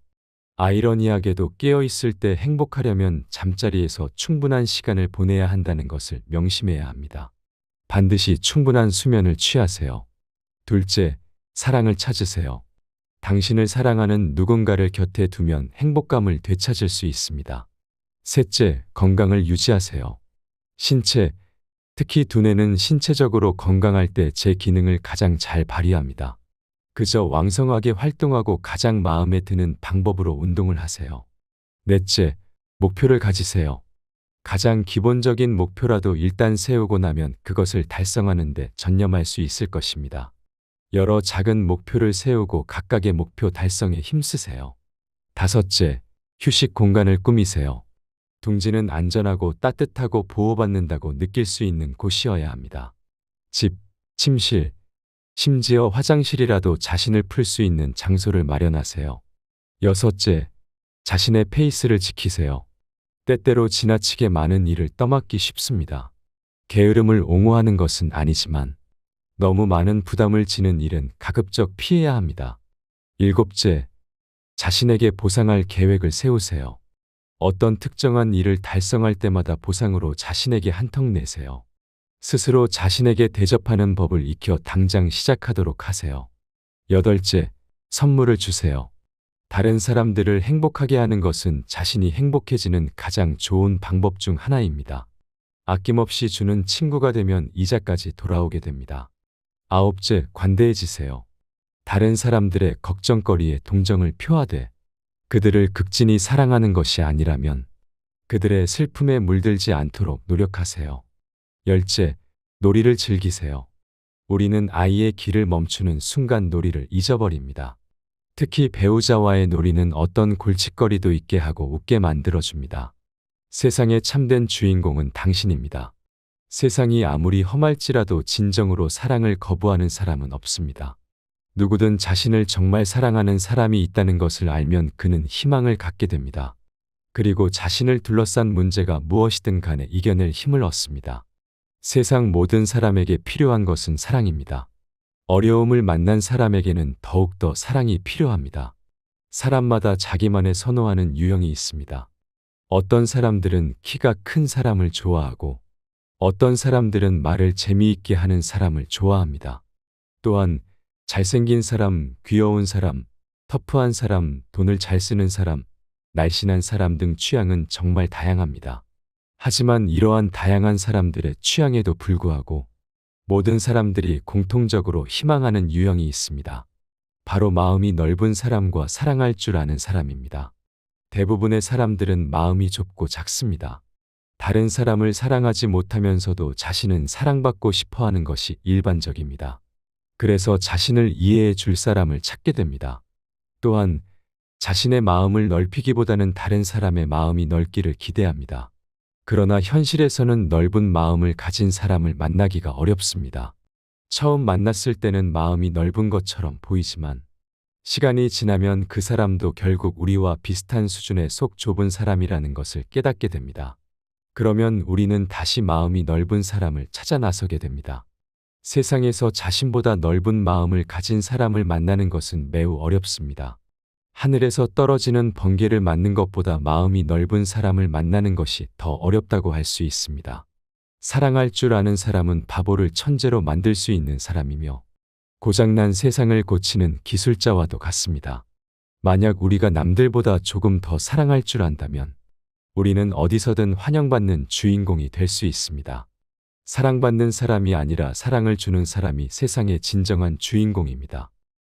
아이러니하게도 깨어있을 때 행복하려면 잠자리에서 충분한 시간을 보내야 한다는 것을 명심해야 합니다. 반드시 충분한 수면을 취하세요. 둘째, 사랑을 찾으세요. 당신을 사랑하는 누군가를 곁에 두면 행복감을 되찾을 수 있습니다. 셋째, 건강을 유지하세요. 신체, 특히 두뇌는 신체적으로 건강할 때 제 기능을 가장 잘 발휘합니다. 그저 왕성하게 활동하고 가장 마음에 드는 방법으로 운동을 하세요. 넷째, 목표를 가지세요. 가장 기본적인 목표라도 일단 세우고 나면 그것을 달성하는 데 전념할 수 있을 것입니다. 여러 작은 목표를 세우고 각각의 목표 달성에 힘쓰세요. 다섯째, 휴식 공간을 꾸미세요. 둥지는 안전하고 따뜻하고 보호받는다고 느낄 수 있는 곳이어야 합니다. 집, 침실, 심지어 화장실이라도 자신을 풀 수 있는 장소를 마련하세요. 여섯째, 자신의 페이스를 지키세요. 때때로 지나치게 많은 일을 떠맡기 쉽습니다. 게으름을 옹호하는 것은 아니지만 너무 많은 부담을 지는 일은 가급적 피해야 합니다. 일곱째, 자신에게 보상할 계획을 세우세요. 어떤 특정한 일을 달성할 때마다 보상으로 자신에게 한턱 내세요. 스스로 자신에게 대접하는 법을 익혀 당장 시작하도록 하세요. 여덟째, 선물을 주세요. 다른 사람들을 행복하게 하는 것은 자신이 행복해지는 가장 좋은 방법 중 하나입니다. 아낌없이 주는 친구가 되면 이자까지 돌아오게 됩니다. 아홉째, 관대해지세요. 다른 사람들의 걱정거리에 동정을 표하되 그들을 극진히 사랑하는 것이 아니라면 그들의 슬픔에 물들지 않도록 노력하세요. 열째, 놀이를 즐기세요. 우리는 아이의 길을 멈추는 순간 놀이를 잊어버립니다. 특히 배우자와의 놀이는 어떤 골칫거리도 있게 하고 웃게 만들어줍니다. 세상의 참된 주인공은 당신입니다. 세상이 아무리 험할지라도 진정으로 사랑을 거부하는 사람은 없습니다. 누구든 자신을 정말 사랑하는 사람이 있다는 것을 알면 그는 희망을 갖게 됩니다. 그리고 자신을 둘러싼 문제가 무엇이든 간에 이겨낼 힘을 얻습니다. 세상 모든 사람에게 필요한 것은 사랑입니다. 어려움을 만난 사람에게는 더욱더 사랑이 필요합니다. 사람마다 자기만의 선호하는 유형이 있습니다. 어떤 사람들은 키가 큰 사람을 좋아하고 어떤 사람들은 말을 재미있게 하는 사람을 좋아합니다. 또한 잘생긴 사람, 귀여운 사람, 터프한 사람, 돈을 잘 쓰는 사람, 날씬한 사람 등 취향은 정말 다양합니다. 하지만 이러한 다양한 사람들의 취향에도 불구하고 모든 사람들이 공통적으로 희망하는 유형이 있습니다. 바로 마음이 넓은 사람과 사랑할 줄 아는 사람입니다. 대부분의 사람들은 마음이 좁고 작습니다. 다른 사람을 사랑하지 못하면서도 자신은 사랑받고 싶어 하는 것이 일반적입니다. 그래서 자신을 이해해 줄 사람을 찾게 됩니다. 또한 자신의 마음을 넓히기보다는 다른 사람의 마음이 넓기를 기대합니다. 그러나 현실에서는 넓은 마음을 가진 사람을 만나기가 어렵습니다. 처음 만났을 때는 마음이 넓은 것처럼 보이지만 시간이 지나면 그 사람도 결국 우리와 비슷한 수준의 속 좁은 사람이라는 것을 깨닫게 됩니다. 그러면 우리는 다시 마음이 넓은 사람을 찾아 나서게 됩니다. 세상에서 자신보다 넓은 마음을 가진 사람을 만나는 것은 매우 어렵습니다. 하늘에서 떨어지는 번개를 맞는 것보다 마음이 넓은 사람을 만나는 것이 더 어렵다고 할 수 있습니다. 사랑할 줄 아는 사람은 바보를 천재로 만들 수 있는 사람이며 고장난 세상을 고치는 기술자와도 같습니다. 만약 우리가 남들보다 조금 더 사랑할 줄 안다면 우리는 어디서든 환영받는 주인공이 될 수 있습니다. 사랑받는 사람이 아니라 사랑을 주는 사람이 세상의 진정한 주인공입니다.